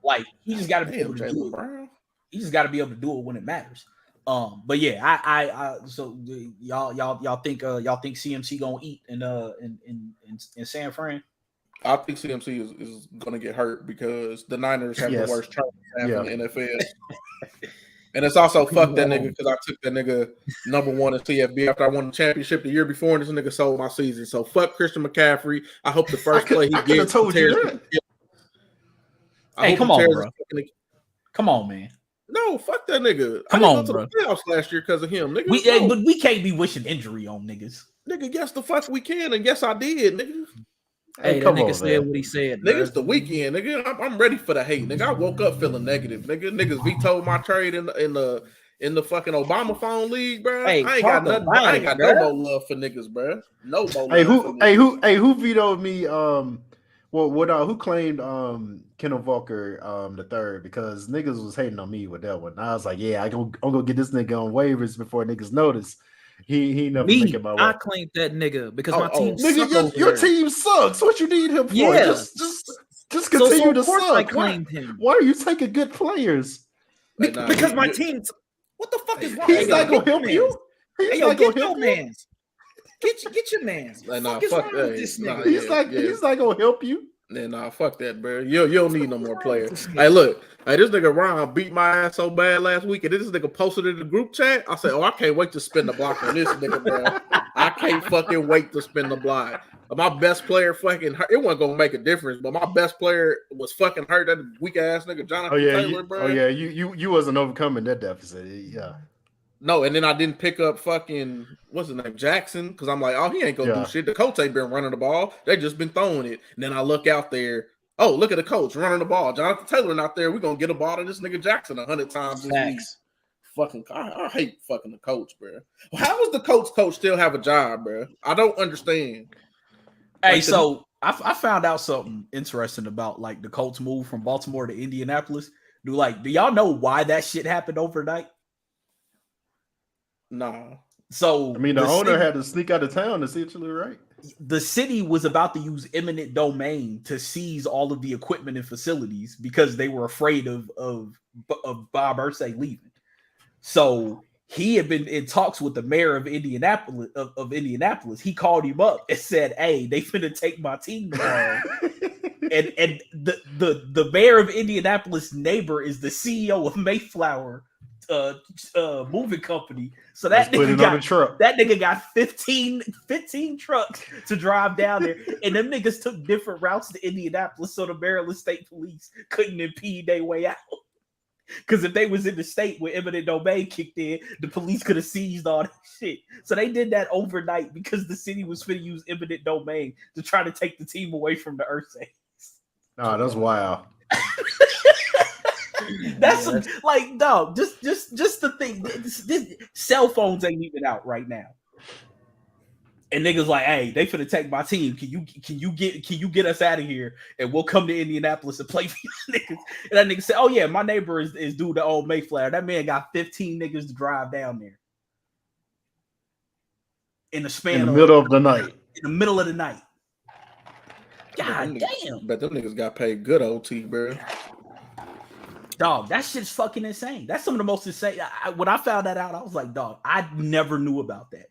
Like, he just got to be able to do it. He just got to be able to do it when it matters. But yeah, so y'all think CMC gonna eat in San Fran? I think CMC is gonna get hurt because the Niners have the worst turnover in the NFL. And it's also fuck that nigga because I took that nigga number 1 in CFB after I won the championship the year before, and this nigga sold my season. So fuck Christian McCaffrey. I hope the first play he gets. I told you that. Hey, come on, bro. Come on, man. No, fuck that nigga. Come on, bro. The playoffs last year because of him, nigga. But we can't be wishing injury on niggas. Nigga, yes, the fuck we can, and yes, I did, nigga. Hey, that nigga said what he said. Nigga, it's the weekend, nigga. I'm ready for the hate, nigga. I woke up feeling negative, nigga. Niggas vetoed my trade in the fucking Obama phone league, bro. Hey, I ain't got nothing. I ain't got no more love for niggas, bro. No more. Who vetoed me? Well, who claimed Kendall Walker the third, because niggas was hating on me with that one. I was like, yeah, I'm gonna get this nigga on waivers before niggas notice. He never making my way. I claimed that nigga because my team Nigga, suck over your there. team sucks. What you need him for? Yeah. Just continue to of course suck. I claimed him. Why are you taking good players? Because my team. What the fuck is wrong? He's not gonna help you. He's not gonna help you. Mans. Get your mans. Like, Fuck is wrong with this nigga? He's not gonna help you. Nah, fuck that, bro. You don't need no more players. Hey, look, this nigga Ron beat my ass so bad last week, and this nigga posted in the group chat. I said, I can't wait to spin the block on this nigga, bro. I can't fucking wait to spin the block. My best player fucking hurt. It wasn't gonna make a difference, but my best player was fucking hurt. That weak ass nigga Jonathan Taylor, bro. You wasn't overcoming that deficit. Yeah. No, and then I didn't pick up fucking what's his name, Jackson, because I'm like, he ain't gonna do shit. The Colts ain't been running the ball; they just been throwing it. And then I look out there. Oh, look at the coach running the ball. Jonathan Taylor not there. We're gonna get a ball to this nigga Jackson 100 times this week. Fucking, I hate fucking the coach, bro. How does the coach still have a job, bro? I don't understand. Hey, so I found out something interesting about like the Colts move from Baltimore to Indianapolis. Do y'all know why that shit happened overnight? Nah. So I mean, the owner had to sneak out of town, essentially, right? The city was about to use eminent domain to seize all of the equipment and facilities because they were afraid of Bob Irsay leaving. So he had been in talks with the mayor of Indianapolis. Indianapolis, he called him up and said, "Hey, they finna take my team tomorrow." and the mayor of Indianapolis' neighbor is the CEO of Mayflower moving company. So that nigga got 15 trucks to drive down there, and them niggas took different routes to Indianapolis so the Maryland State Police couldn't impede their way out. Because if they was in the state where eminent domain kicked in, the police could have seized all that shit. So they did that overnight because the city was finna use eminent domain to try to take the team away from the Ursays. Oh, that's wild. That's like, dog. Just the thing. This cell phones ain't even out right now, and niggas like, hey, they finna take my team. Can you get us out of here, and we'll come to Indianapolis and play for you niggas. And that nigga said, oh yeah, my neighbor is dude the old Mayflower. That man got 15 niggas to drive down there in the middle of the night. In the middle of the night. God damn. But them niggas got paid good OT, bro. Dog, that shit's fucking insane. That's some of the most insane. When I found that out, I was like, dog, I never knew about that.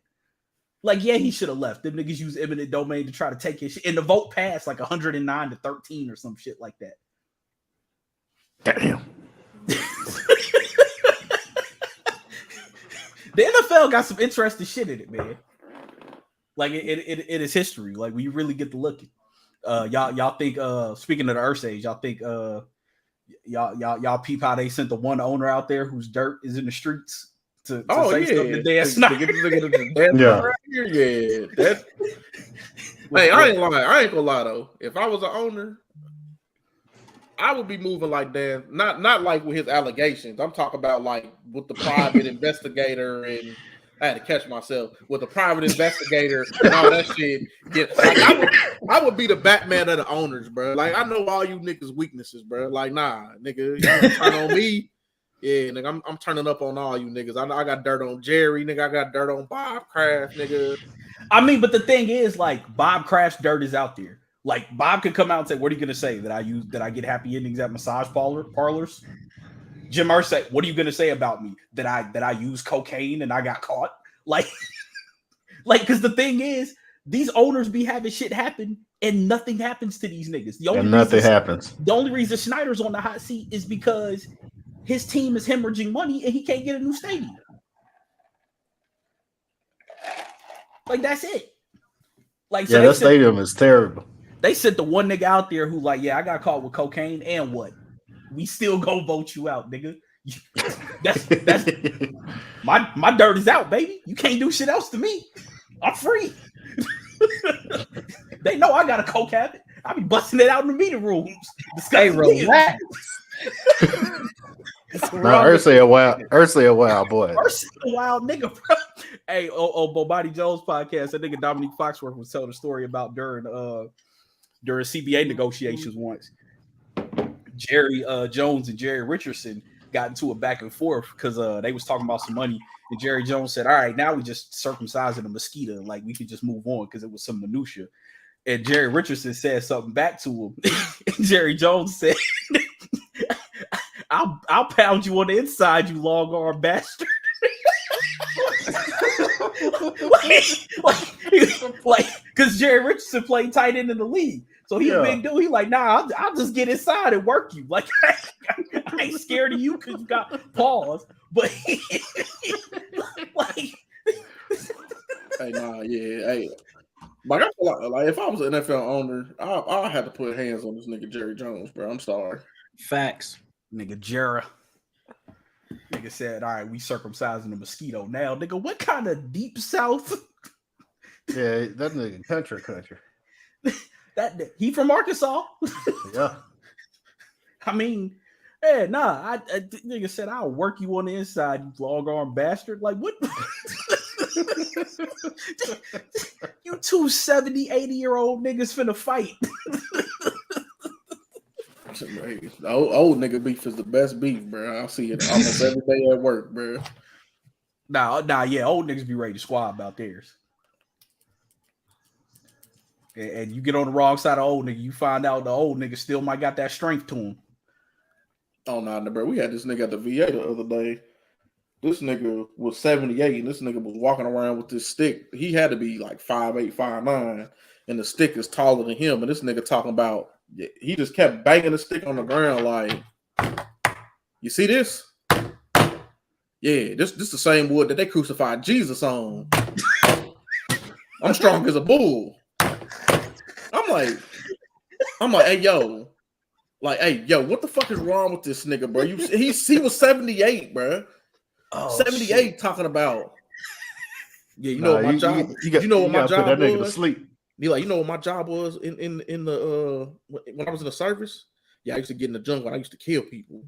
Like, yeah, he should have left. Them niggas use eminent domain to try to take his shit. And the vote passed like 109-13 or some shit like that. Damn. The NFL got some interesting shit in it, man. Like, it is history. Like, when you really get to looking. Y'all think, speaking of the Ursays, y'all think, y'all peep how they sent the one owner out there whose dirt is in the streets to say something to Dan Snyder. Hey, I ain't gonna lie though. If I was an owner, I would be moving like Dan. Not like with his allegations. I'm talking about like with the private investigator, and I had to catch myself with the private investigator and all that shit. I would be the Batman of the owners, bro. Like, I know all you niggas' weaknesses, bro. Like, nah, nigga, you turn on me. Yeah, nigga, I'm turning up on all you niggas. I got dirt on Jerry, nigga. I got dirt on Bob Kraft, nigga. I mean, but the thing is, like, Bob Kraft's dirt is out there. Like, Bob could come out and say, "What are you gonna say? That I get happy endings at massage parlors?" Jim Irsay, what are you gonna say about me? That I use cocaine and I got caught? Like, because the thing is, these owners be having shit happen and nothing happens to these niggas. The only reason Snyder's on the hot seat is because his team is hemorrhaging money and he can't get a new stadium. Like, that's it. Like, so that stadium is terrible. They sent the one nigga out there who, like, yeah, I got caught with cocaine, and what? We still gonna vote you out, nigga. That's my dirt is out, baby. You can't do shit else to me. I'm free. They know I got a coke habit. I be busting it out in the meeting rooms. Hey, relax. Ursay a wild boy. Ursay a wild nigga, bro. Hey, Bobati Jones podcast, that nigga Dominique Foxworth was telling a story about during during CBA negotiations once. Jerry Jones and Jerry Richardson got into a back and forth because they was talking about some money, and Jerry Jones said, "All right, now we just circumcising a mosquito, like we could just move on because it was some minutia." And Jerry Richardson said something back to him. And Jerry Jones said, I'll pound you on the inside, you long arm bastard." like, because Jerry Richardson played tight end in the league, so he a big dude. He like, nah, I'll just get inside and work you. Like, I ain't scared of you because you got paws, but like, hey, nah, yeah, hey. Like, I feel like if I was an NFL owner, I had to put hands on this nigga Jerry Jones, bro. I'm sorry. Facts. nigga Jera. Nigga said, all right, we circumcising the mosquito now. Nigga, what kind of deep south? Yeah, that nigga country. That he from Arkansas? Yeah. I mean, yeah, nah. I nigga said, I'll work you on the inside, you long arm bastard. Like, what? You two 70, 80-year-old niggas finna fight. Old nigga beef is the best beef, bro. I see it almost every day at work, bro. Nah, yeah, old niggas be ready to squab about theirs. And you get on the wrong side of old nigga, you find out the old nigga still might got that strength to him. Oh, nah, bro. We had this nigga at the VA the other day. This nigga was 78, and this nigga was walking around with this stick. He had to be like 5'8", 5'9", and the stick is taller than him. And this nigga talking about, he just kept banging the stick on the ground like, you see this? Yeah, this the same wood that they crucified Jesus on. I'm strong as a bull. I'm like, hey, yo. Like, hey, yo, what the fuck is wrong with this nigga, bro? He was 78, bro. Oh, 78 shit. Talking about. Yeah, You know what my job. You know what my job put that nigga to sleep. You know what my job was in the when I was in the service? Yeah, I used to get in the jungle. I used to kill people.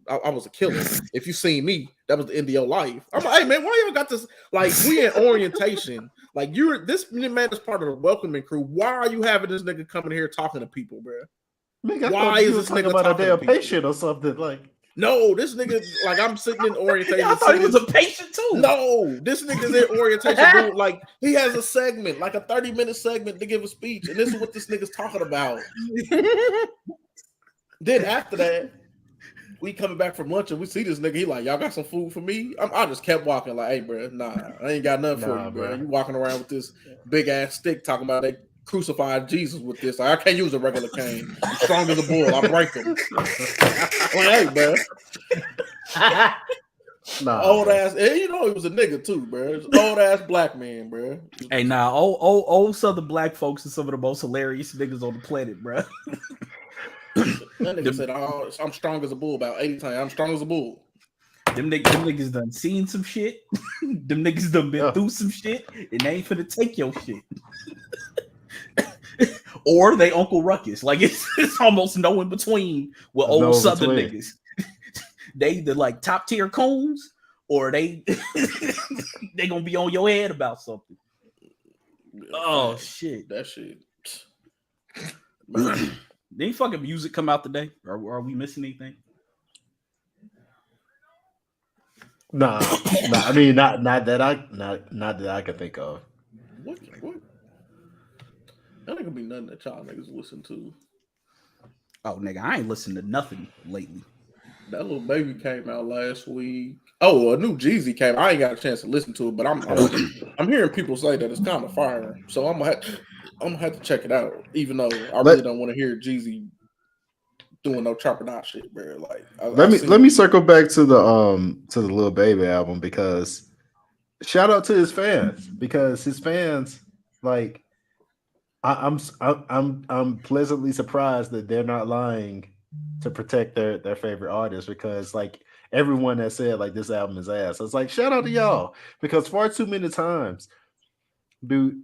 I was a killer. If you seen me, that was the end of your life. I'm like, hey man, why y'all got this? Like, we in orientation. Like, this man is part of the welcoming crew. Why are you having this nigga coming here talking to people, bro? Nigga, why is this nigga about talking a damn to people? patient or something? Like, no, this nigga, like, I'm sitting in orientation. I thought he was a patient too. No, this nigga's in orientation, dude. Like, he has a segment, like a 30-minute segment to give a speech, and this is what this nigga's talking about. Then after that, we coming back from lunch and we see this nigga. He like, y'all got some food for me? I just kept walking like, hey, bro, nah, I ain't got nothing for you, bro. You walking around with this big ass stick talking about they crucified Jesus with this. Like, I can't use a regular cane. I'm strong as a bull. I break them. I'm like, hey, bro. Old ass, and you know he was a nigga too, bro. Old ass black man, bro. Hey, nah, old Southern black folks are some of the most hilarious niggas on the planet, bro. That nigga said, "Oh, I'm strong as a bull." About 80 times, I'm strong as a bull. Them niggas done seen some shit. Them niggas done been through some shit, and they ain't finna take your shit. Or they Uncle Ruckus. Like, it's almost no in between with old Southern niggas. They either like top tier coons, or they gonna be on your head about something. Oh shit, that shit. Did any fucking music come out today? Are we missing anything? Nah. I mean, not that I can think of. What? That ain't gonna be nothing that y'all niggas listen to. Oh, nigga, I ain't listened to nothing lately. That Lil Baby came out last week. Oh, a new Jeezy came. I ain't got a chance to listen to it, but I'm hearing people say that it's kind of fire. So I'm gonna have to check it out, even though I really don't want to hear Jeezy doing no Chopper Dot shit, bro. Like, let me circle back to the Lil Baby album, because shout out to his fans, because his fans, like, I'm pleasantly surprised that they're not lying to protect their favorite artist, because like everyone that said like this album is ass, it's like, shout out to y'all, because far too many times do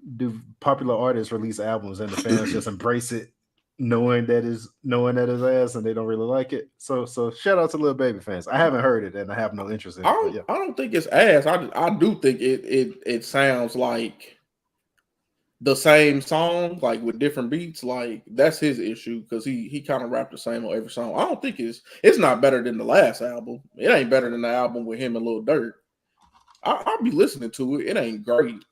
popular artists release albums and the fans just embrace it, knowing that is ass, and they don't really like it. So shout out to Lil Baby fans. I haven't heard it and I have no interest in it. I don't think it's ass. I do think it sounds like the same song, like with different beats, like that's his issue because he kind of rapped the same on every song. I don't think it's not better than the last album. It ain't better than the album with him and Lil Durk. I'll be listening to it. It ain't great.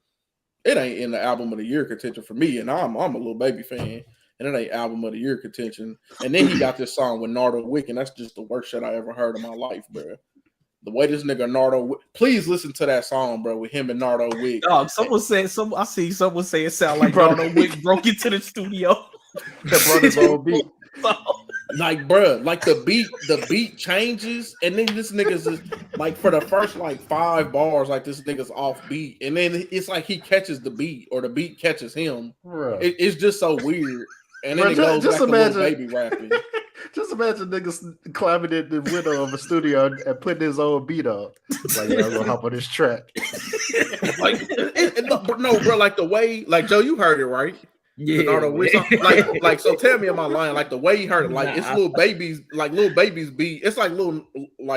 It ain't in the album of the year contention for me, and I'm a Lil Baby fan, and it ain't album of the year contention. And then he got this song with Nardo Wick, and that's just the worst shit I ever heard in my life, bro. The way this nigga Nardo, please listen to that song, bro, with him and Nardo Wick. Dog, someone said I see someone say it sound like Nardo Wick broke into the studio. That brought his own beat. Like, bro, like the beat changes, and then this nigga's just, like for the first like 5 bars, like this nigga's off beat, and then it's like he catches the beat or the beat catches him. It's just so weird, and then it goes back to Lil Baby rapping. Just imagine niggas climbing in the window of a studio and putting his own beat on. Like, yeah, I'm gonna hop on this track. Like, no, bro, like the way, like Joe, you heard it right? Yeah, like so. Tell me, am I lying? Like the way he heard it, like it's Lil Baby's beat. It's like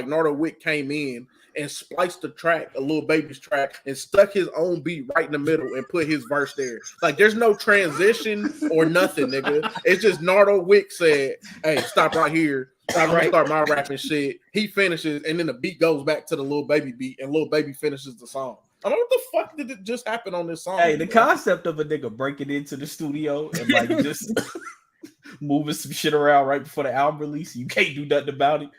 Nardo Wick came in and spliced the track, a Lil Baby's track, and stuck his own beat right in the middle and put his verse there. Like there's no transition or nothing, nigga. It's just Nardo Wick said, "Hey, stop right here. I'm gonna start my rapping shit." He finishes, and then the beat goes back to the Lil Baby beat, and Lil Baby finishes the song. I don't know what the fuck did it just happen on this song. Hey, the concept of a nigga breaking into the studio and like just moving some shit around right before the album release, you can't do nothing about it.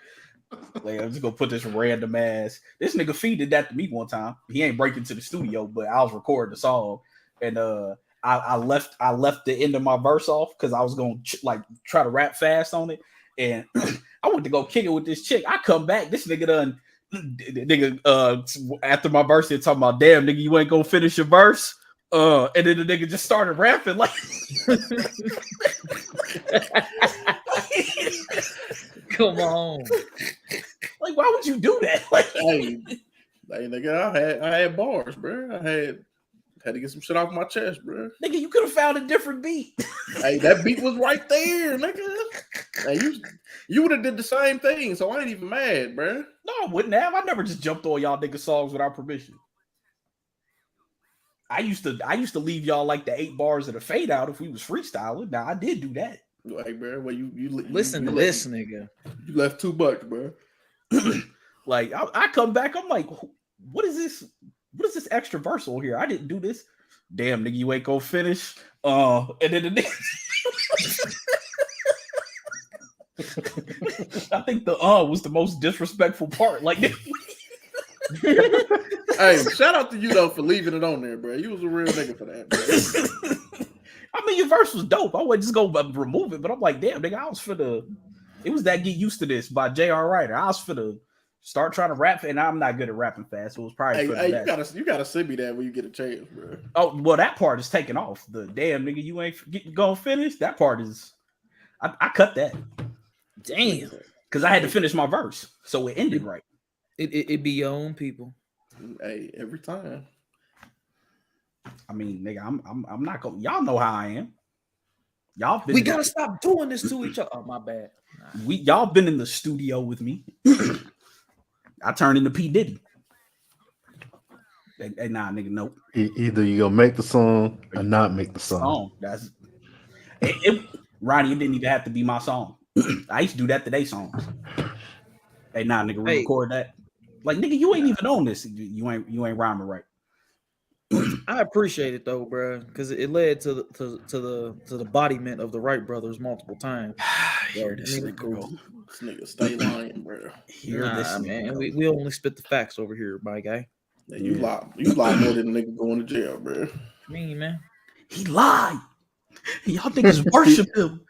Like, I'm just gonna put this random ass. This nigga Fee did that to me one time. He ain't breaking to the studio, but I was recording the song, and I left the end of my verse off because I was gonna try to rap fast on it, and I went to go kick it with this chick. I come back, this nigga done. After my verse, they're talking about, damn nigga, you ain't gonna finish your verse. And then the nigga just started rapping like come on. Like, why would you do that? Like, hey, nigga, I had bars, bro. I had to get some shit off my chest, bro. Nigga, you could have found a different beat. Hey, that beat was right there, nigga. Hey, you would have did the same thing, so I ain't even mad, bro. No, I wouldn't have. I never just jumped on y'all nigga songs without permission. I used to leave y'all like the 8 bars of the fade out if we was freestyling. Now I did do that. Hey, bro, well you listen to this nigga. You left too much, bro. Like I come back, I'm like, what is this? What is this extra verse on here? I didn't do this. Damn, nigga, you ain't gonna finish. And then the nigga. I think the was the most disrespectful part. Like, hey, shout out to you though for leaving it on there, bro. You was a real nigga for that, bro. I mean, your verse was dope. I wasn't just gonna remove it, but I'm like, damn, nigga, I was for the. It was that Get Used to This by J.R. Ryder. I was for the start trying to rap, and I'm not good at rapping fast, so it was probably for the you gotta send me that when you get a chance, bro. Oh, well, that part is taken off. The damn nigga, you ain't gonna finish. That part is, I cut that. Damn, because I had to finish my verse, so it ended right. It be your own people. Hey, every time. I mean, nigga, I'm not gonna. Y'all know how I am. We gotta stop doing this to each other. Oh, my bad. Y'all been in the studio with me. I turned into P. Diddy. Hey, nah, nigga, nope. Either you gonna make the song or not make the song. That's Ronnie. It didn't even have to be my song. I used to do that to their songs. Hey, nah, nigga, record that. Like, nigga, you ain't even on this. You ain't rhyming right. I appreciate it though, bro, because it led to the embodiment of the Wright brothers multiple times. Hear this nigga, bro. This nigga stay lying, bro. Nah, man, we only spit the facts over here, my guy. Yeah, you lie more than a nigga going to jail, bro. I mean, man, he lied. Y'all niggas worship him.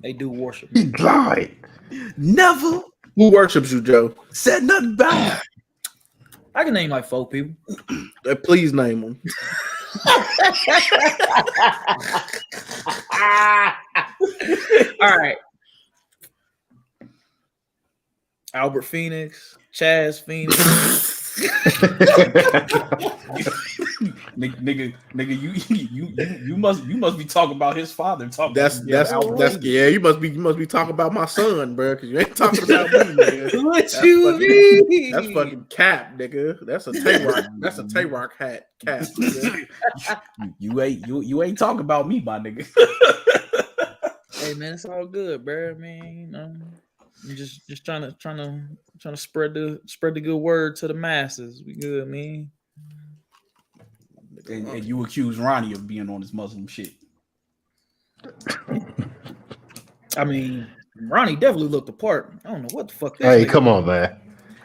They do worship him. He lied. Never. Who worships you, Joe? Said nothing about it. I can name like 4 people. Please name them. All right. Albert Phoenix, Chaz Phoenix. nigga, you must be talking about his father. Talking That's yeah. You must be talking about my son, bro, because you ain't talking about me, nigga. What you mean? That's fucking cap, nigga. That's a Tay-Rock. That's a Tay-Rock hat cap. Nigga. you ain't talking about me, my nigga. Hey man, it's all good, bro. Man, you know, I'm just trying to spread the good word to the masses. We good, man. And you accuse Ronnie of being on his Muslim shit. I mean, Ronnie definitely looked the part. I don't know what the fuck. Hey, come on, man.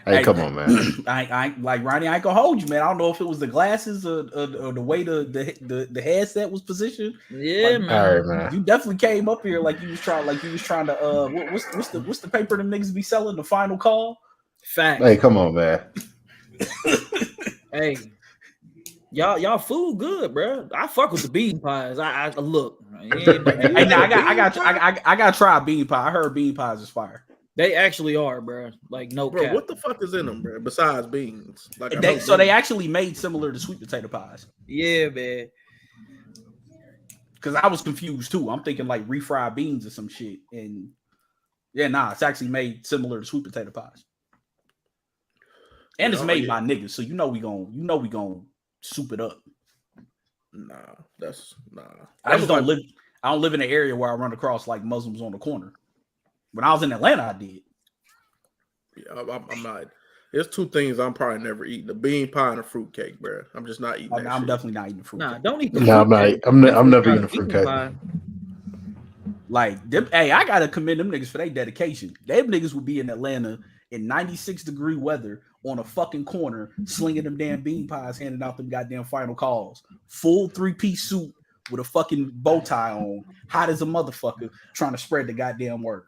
Hey, come on, man. I like Ronnie. I ain't gonna hold you, man. I don't know if it was the glasses or the way the headset was positioned. Yeah, like, man. All right, man. You definitely came up here like you was trying to what's the paper them niggas be selling? The Final Call. Facts. Hey, come on, man. Hey, y'all food good, bro. I fuck with the bean pies. I look. Hey, now I got to try bean pie. I heard bean pies is fire. They actually are, bro. Like no Bro, cap. what the fuck is in them, bro? Besides beans, like They actually made similar to sweet potato pies. Yeah, man. Because I was confused too. I'm thinking like refried beans or some shit, and yeah, nah, it's actually made similar to sweet potato pies. And it's made by niggas, so you know we gonna soup it up. Nah. I don't live in an area where I run across like Muslims on the corner. When I was in Atlanta, I did. Yeah, I'm not. There's two things I'm probably never eating: the bean pie and a fruit cake, bro. I'm just not eating. I'm definitely not eating fruit. Nah, don't eat the No, I'm never eating a fruit cake. Like them, hey, I gotta commend them niggas for their dedication. Them niggas would be in Atlanta in 96-degree weather on a fucking corner, slinging them damn bean pies, handing out them goddamn Final Calls, full 3-piece suit with a fucking bow tie on, hot as a motherfucker, trying to spread the goddamn word.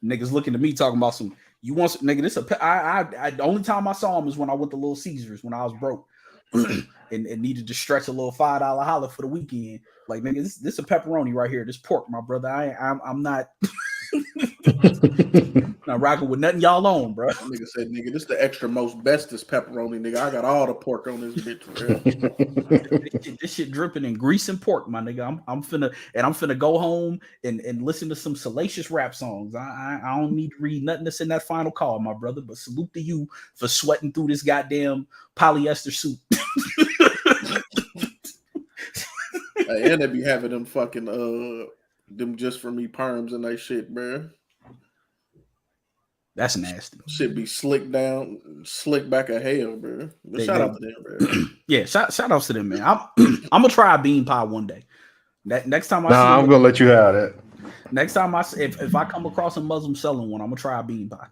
Niggas looking at me talking about some. You want some, nigga? This the only time I saw him is when I went to Little Caesars when I was broke and needed to stretch a little $5 holler for the weekend. Like nigga, this a pepperoni right here. This pork, my brother. I'm not. Not rocking with nothing y'all on, bro. Nigga said, nigga, this the extra most bestest pepperoni, nigga. I got all the pork on this bitch. This shit dripping in grease and pork, my nigga. I'm finna go home and listen to some salacious rap songs. I don't need to read nothing that's in that Final Call, my brother. But salute to you for sweating through this goddamn polyester suit. And they be having them fucking them just for me perms and that shit, bro. That's nasty. Shit be slick back of hell, bro. Shout out to them, bro. Yeah, shout outs to them, man. I'm gonna try a bean pie one day. Next time I'm gonna let you have that. Next time if I come across a Muslim selling one, I'm gonna try a bean pie.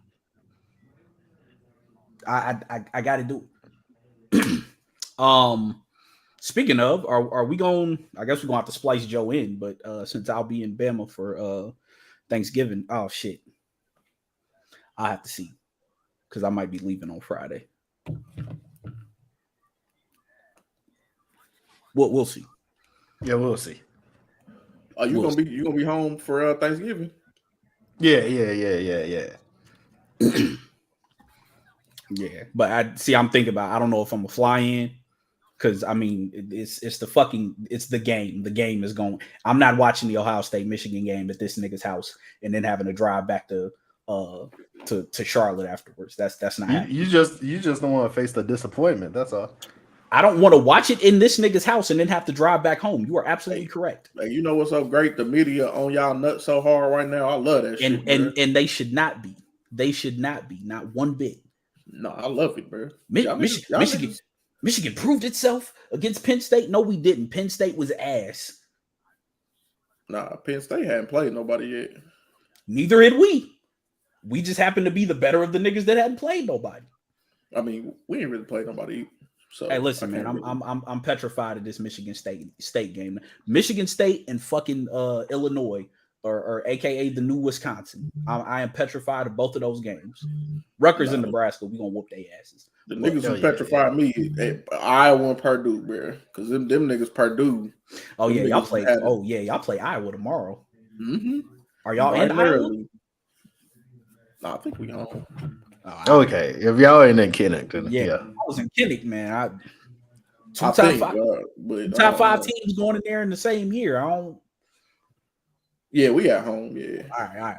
I gotta do it. Speaking of, are we going? I guess we're gonna have to splice Joe in, but since I'll be in Bama for Thanksgiving, oh shit. I have to see because I might be leaving on Friday. We'll see. Yeah, we'll see. Are you gonna be home for Thanksgiving? Yeah. Yeah, but I'm thinking about. I don't know if I'm gonna fly in because I mean it's the game. The game is going. I'm not watching the Ohio State Michigan game at this nigga's house and then having to drive back to Charlotte afterwards. That's not happening. You just don't want to face the disappointment. That's all. I don't want to watch it in this nigga's house and then have to drive back home. You are absolutely correct. Like, you know what's so great? The media on y'all nuts so hard right now. I love that shit. And they should not be. They should not be. Not one bit. No, I love it, bro. Michigan proved itself against Penn State. No, we didn't. Penn State was ass. Nah, Penn State hadn't played nobody yet. Neither had we. We just happened to be the better of the niggas that hadn't played nobody. I mean, we ain't really played nobody. So hey, listen, man, I'm petrified of this Michigan State game. Michigan State and fucking Illinois, or AKA the new Wisconsin. I am petrified of both of those games. Rutgers and Nebraska, we gonna whoop their asses. The niggas who petrified me, Iowa and Purdue, bro. Because them niggas Purdue. Oh yeah, y'all play. Oh yeah, y'all play Iowa tomorrow. Mm-hmm. Are y'all in Iowa? No, I think we home. Okay, if y'all ain't in Kinnick, then yeah. I was in Kinnick, man. Two I top think, five, but top five teams going in there in the same year. I don't. Yeah, we at home. Yeah. All right.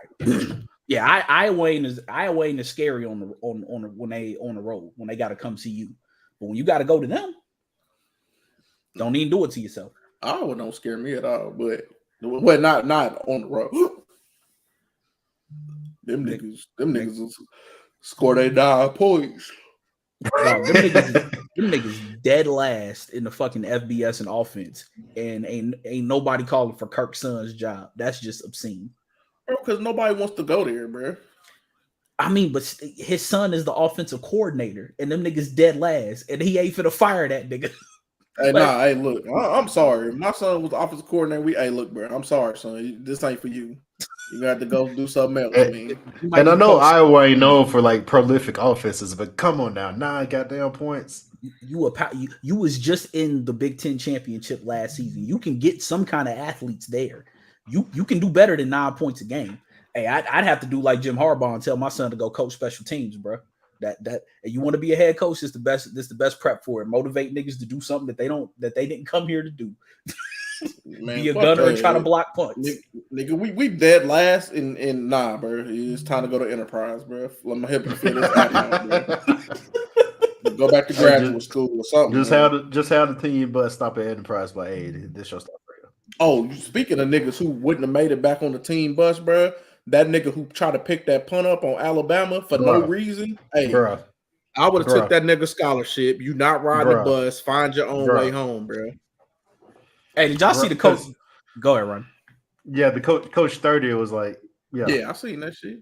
Yeah, Iowa ain't scary on the when they on the road when they got to come see you, but when you got to go to them, don't even do it to yourself. Iowa don't scare me at all, but not on the road. Them niggas will score their 9 points. Dog, them niggas dead last in the fucking FBS and offense, and ain't nobody calling for Kirk Son's job. That's just obscene. Because nobody wants to go there, bro. I mean, but his son is the offensive coordinator, and them niggas dead last, and he ain't finna fire that nigga. Hey, hey, look, I'm sorry. My son was the offensive coordinator. Hey, look, bro, I'm sorry, son. This ain't for you. You got to go do something else. And I know Iowa ain't known for like prolific offenses, but come on now, 9 goddamn points. You was just in the Big Ten championship last season. You can get some kind of athletes there. You can do better than 9 points a game. Hey, I'd have to do like Jim Harbaugh and tell my son to go coach special teams, bro. That and you want to be a head coach, this the best prep for it. Motivate niggas to do something that they didn't come here to do. Man, be a gunner and try to block punts. Nigga, we dead last in nah, bro. It's time to go to Enterprise, bro. Let my hip feel this out, bro. Go back to graduate school or something. Just have the team bus stop at Enterprise by 8. This your stuff right here. Oh, speaking of niggas who wouldn't have made it back on the team bus, bro. That nigga who tried to pick that punt up on Alabama for no reason. Hey, bro. I would have took that nigga scholarship. You not riding the bus. Find your own way home, bro. Hey, did y'all see the coach? Go ahead, Ron. Yeah, the coach 30 was like, yeah, I seen that shit.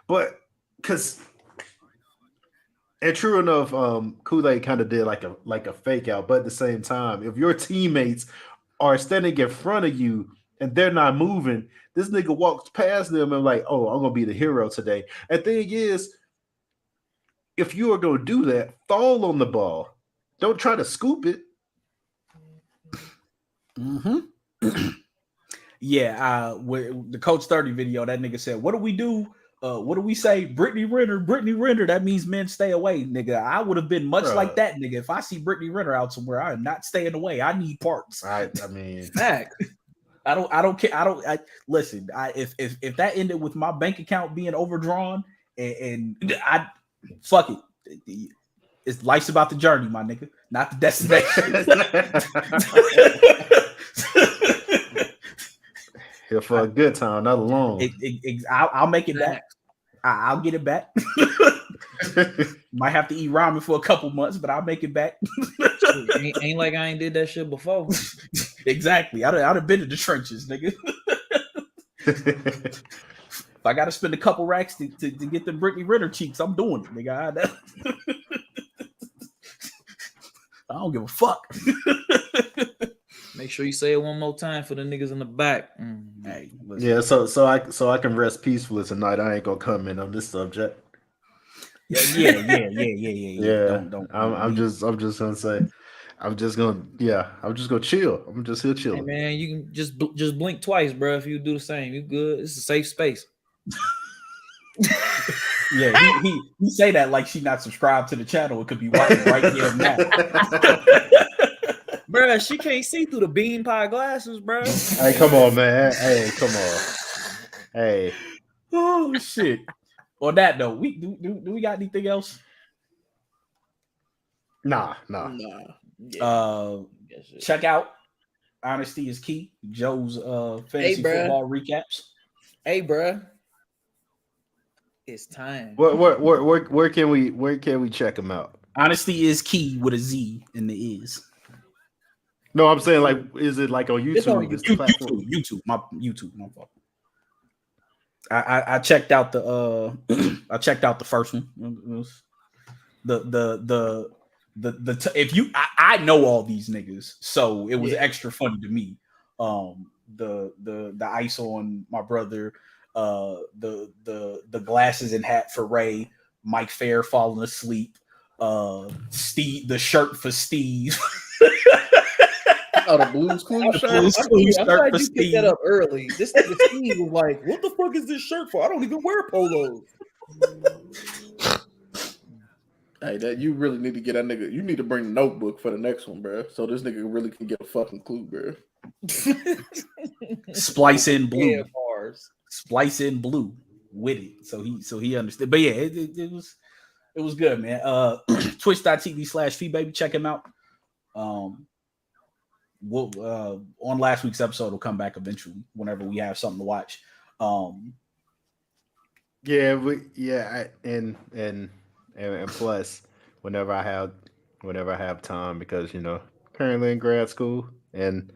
But because, and true enough, Kool-Aid kind of did like a fake out. But at the same time, if your teammates are standing in front of you and they're not moving, this nigga walks past them and like, oh, I'm gonna be the hero today. And thing is, if you are gonna do that, fall on the ball. Don't try to scoop it. Mm-hmm. Yeah, with the Coach 30 video, that nigga said, what do we do? What do we say? Brittany Renner. That means men stay away, nigga. I would have been much like that, nigga. If I see Brittany Renner out somewhere, I am not staying away. I need parts. I mean, fact. I don't care. Listen. If that ended with my bank account being overdrawn, and I fuck it. It's life's about the journey, my nigga, not the destination. Here for a good time, not alone. I'll make it back. I'll get it back. Might have to eat ramen for a couple months, but I'll make it back. ain't like I ain't did that shit before. Exactly. I'd have been in the trenches, nigga. If I got to spend a couple racks to get the Brittany Renner cheeks, I'm doing it, nigga. I don't give a fuck. Make sure you say it one more time for the niggas in the back. Hey, yeah, so I can rest peacefully tonight. I ain't gonna comment on this subject. Yeah. Don't. I'm just gonna say, I'm just gonna chill. I'm just here chilling. Hey man, you can just blink twice, bro. If you do the same, you good. It's a safe space. Yeah, he say that like she not subscribed to the channel. It could be right here now. Bro, she can't see through the bean pie glasses, bro. Hey, come on, man. Hey, come on. Hey. Oh shit. On that though, do we got anything else? Nah. Check out Honesty is Key. Joe's fantasy football recaps. Hey, bro. It's time. Where can we check them out? Honesty is Key with a Z in the is. No, I'm saying like, is it like on YouTube? It's on YouTube. My fault. I checked out the first one. I know all these niggas, so it was extra funny to me. The ice on my brother, the glasses and hat for Ray, Mike Fair falling asleep, Steve, the shirt for Steve. Oh, the Blues Clues shirt. I'm glad you picked that up early. This nigga Steve was like, "What the fuck is this shirt for? I don't even wear polos." Hey, that you really need to get that nigga. You need to bring the notebook for the next one, bro. So this nigga really can get a fucking clue, bro. Splice in blue. Yeah, bars. Splice in blue with it. So he understood. But yeah, it was good, man. Twitch.tv/FeeBaby. Check him out. We'll on last week's episode will come back eventually whenever we have something to watch. And plus, whenever I have time, because currently in grad school and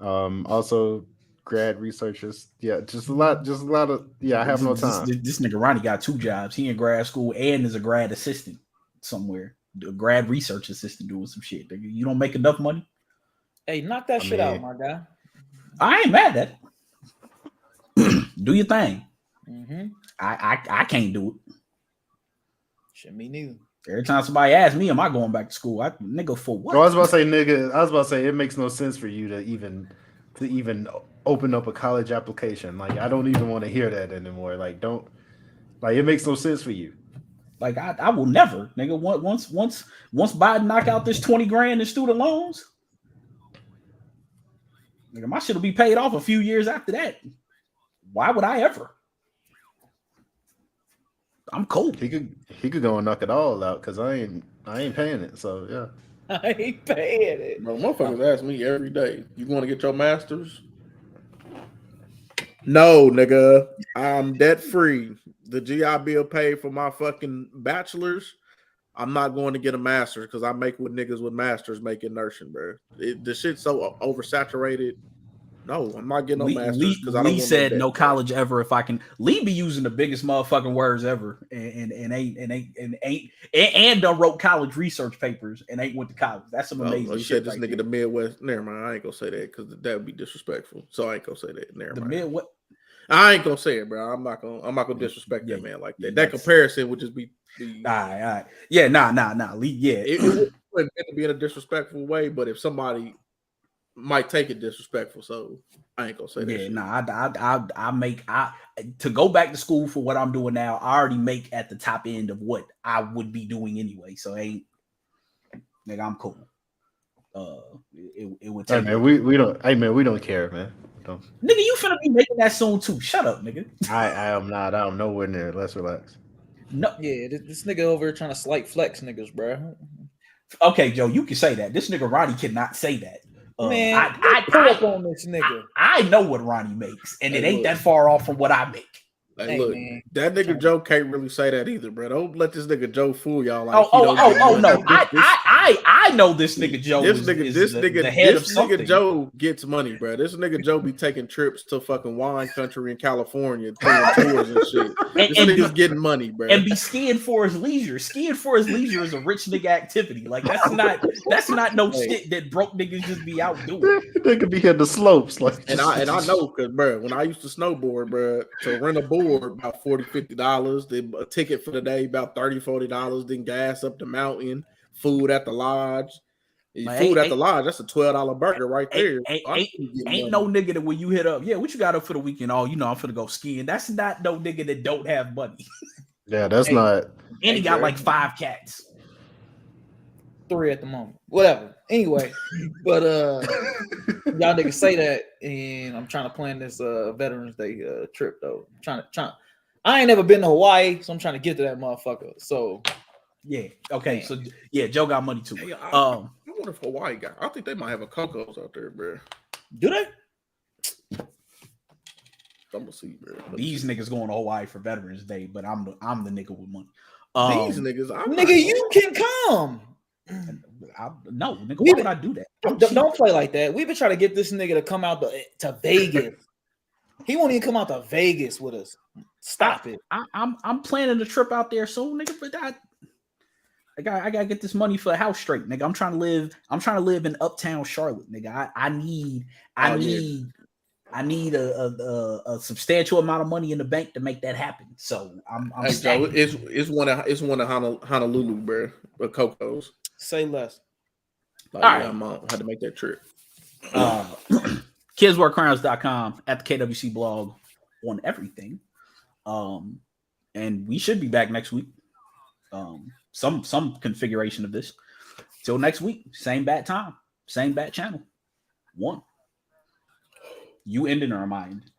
also grad researchers. Yeah, just a lot of I have no time. This nigga Ronnie got 2 jobs. He in grad school and is a grad assistant somewhere, a grad research assistant doing some shit. You don't make enough money. Hey, knock that shit out, my guy. I ain't mad at it. Do your thing. Mm-hmm. I can't do it. Shit, me neither. Every time somebody asks me, am I going back to school? Nigga, for what? I was about to say, nigga. I was about to say it makes no sense for you to even open up a college application. Like, I don't even want to hear that anymore. Like, it makes no sense for you. Like, I will never, nigga. Once Biden knock out this 20 grand in student loans, nigga, my shit will be paid off a few years after that. Why would I ever? I'm cool. He could go and knock it all out because I ain't paying it. So yeah, I ain't paying it. Bro, motherfuckers ask me every day, you want to get your master's? No, nigga. I'm debt free. The GI Bill paid for my fucking bachelor's. I'm not going to get a master's because I make what niggas with masters make in nursing, bro. The shit's so oversaturated. No, I'm not getting no master's because I don't. Lee said no college ever if I can. Lee be using the biggest motherfucking words ever, and done wrote college research papers and ain't went to college. That's some amazing shit. This nigga the Midwest. Never mind. I ain't gonna say that because that would be disrespectful. So I ain't gonna say that. Never mind. Midwest. I ain't gonna say it, bro. I'm not gonna disrespect that man like that. That comparison would just be. All right. Yeah, nah. Lee, yeah, it wouldn't meant to be in a disrespectful way, but if somebody might take it disrespectful, so I ain't gonna say that. Yeah, I to go back to school for what I'm doing now. I already make at the top end of what I would be doing anyway. So nigga, I'm cool. It would take. Hey man, we don't care, man. Don't. Nigga, you finna be making that soon too. Shut up, nigga. I am not. I'm nowhere near. Let's relax. No, yeah, this nigga over here trying to slight flex niggas, bro. Okay, Joe, you can say that. This nigga Ronnie cannot say that. Man, I pull up on this nigga. I know what Ronnie makes, and it ain't that far off from what I make. Hey, look, man. That nigga Joe can't really say that either, bro. Don't let this nigga Joe fool y'all. Like, no, I know this nigga Joe. This nigga Joe gets money, bro. This nigga Joe be taking trips to fucking wine country in California, doing tours and shit. This nigga's getting money, bro, and be skiing for his leisure. Skiing for his leisure is a rich nigga activity. Like that's not no shit that broke niggas just be out doing. They could be hitting the slopes, like, and I know because, bro, when I used to snowboard, bro, to rent a board about $40-$50, then a ticket for the day about $30-$40, then gas up the mountain, food at the lodge. Food at the lodge, that's a $12 burger right there. Ain't no nigga that when you hit up, yeah, what you got up for the weekend? Oh, I'm finna go skiing. That's not no nigga that don't have money. Yeah, that's not. And he got like 5 cats. 3 at the moment. Whatever. Anyway, but y'all niggas say that, and I'm trying to plan this Veterans Day trip though. I ain't never been to Hawaii, so I'm trying to get to that motherfucker. So yeah, okay. Man. So yeah, Joe got money too. Hey, I wonder if Hawaii got. I think they might have a Coco's out there, bro. Do they? I'm gonna see, bro. These niggas going to Hawaii for Veterans Day, but I'm the nigga with money. These niggas, you can come. No, nigga, why would I do that? Don't play like that. We've been trying to get this nigga to come out to Vegas. He won't even come out to Vegas with us. Stop it. I'm planning a trip out there soon, nigga. But I gotta get this money for a house straight, nigga. I'm trying to live in uptown Charlotte, nigga. I need a substantial amount of money in the bank to make that happen. So I'm Joe, it's one of Honolulu, bro. With Coco's. Say less. Like, all right, I'm had to make that trip. KidsWearCrowns.com at the KWC blog on everything. And we should be back next week. some configuration of this. Till next week, same bat time, same bat channel. 1. You ending or am I ending?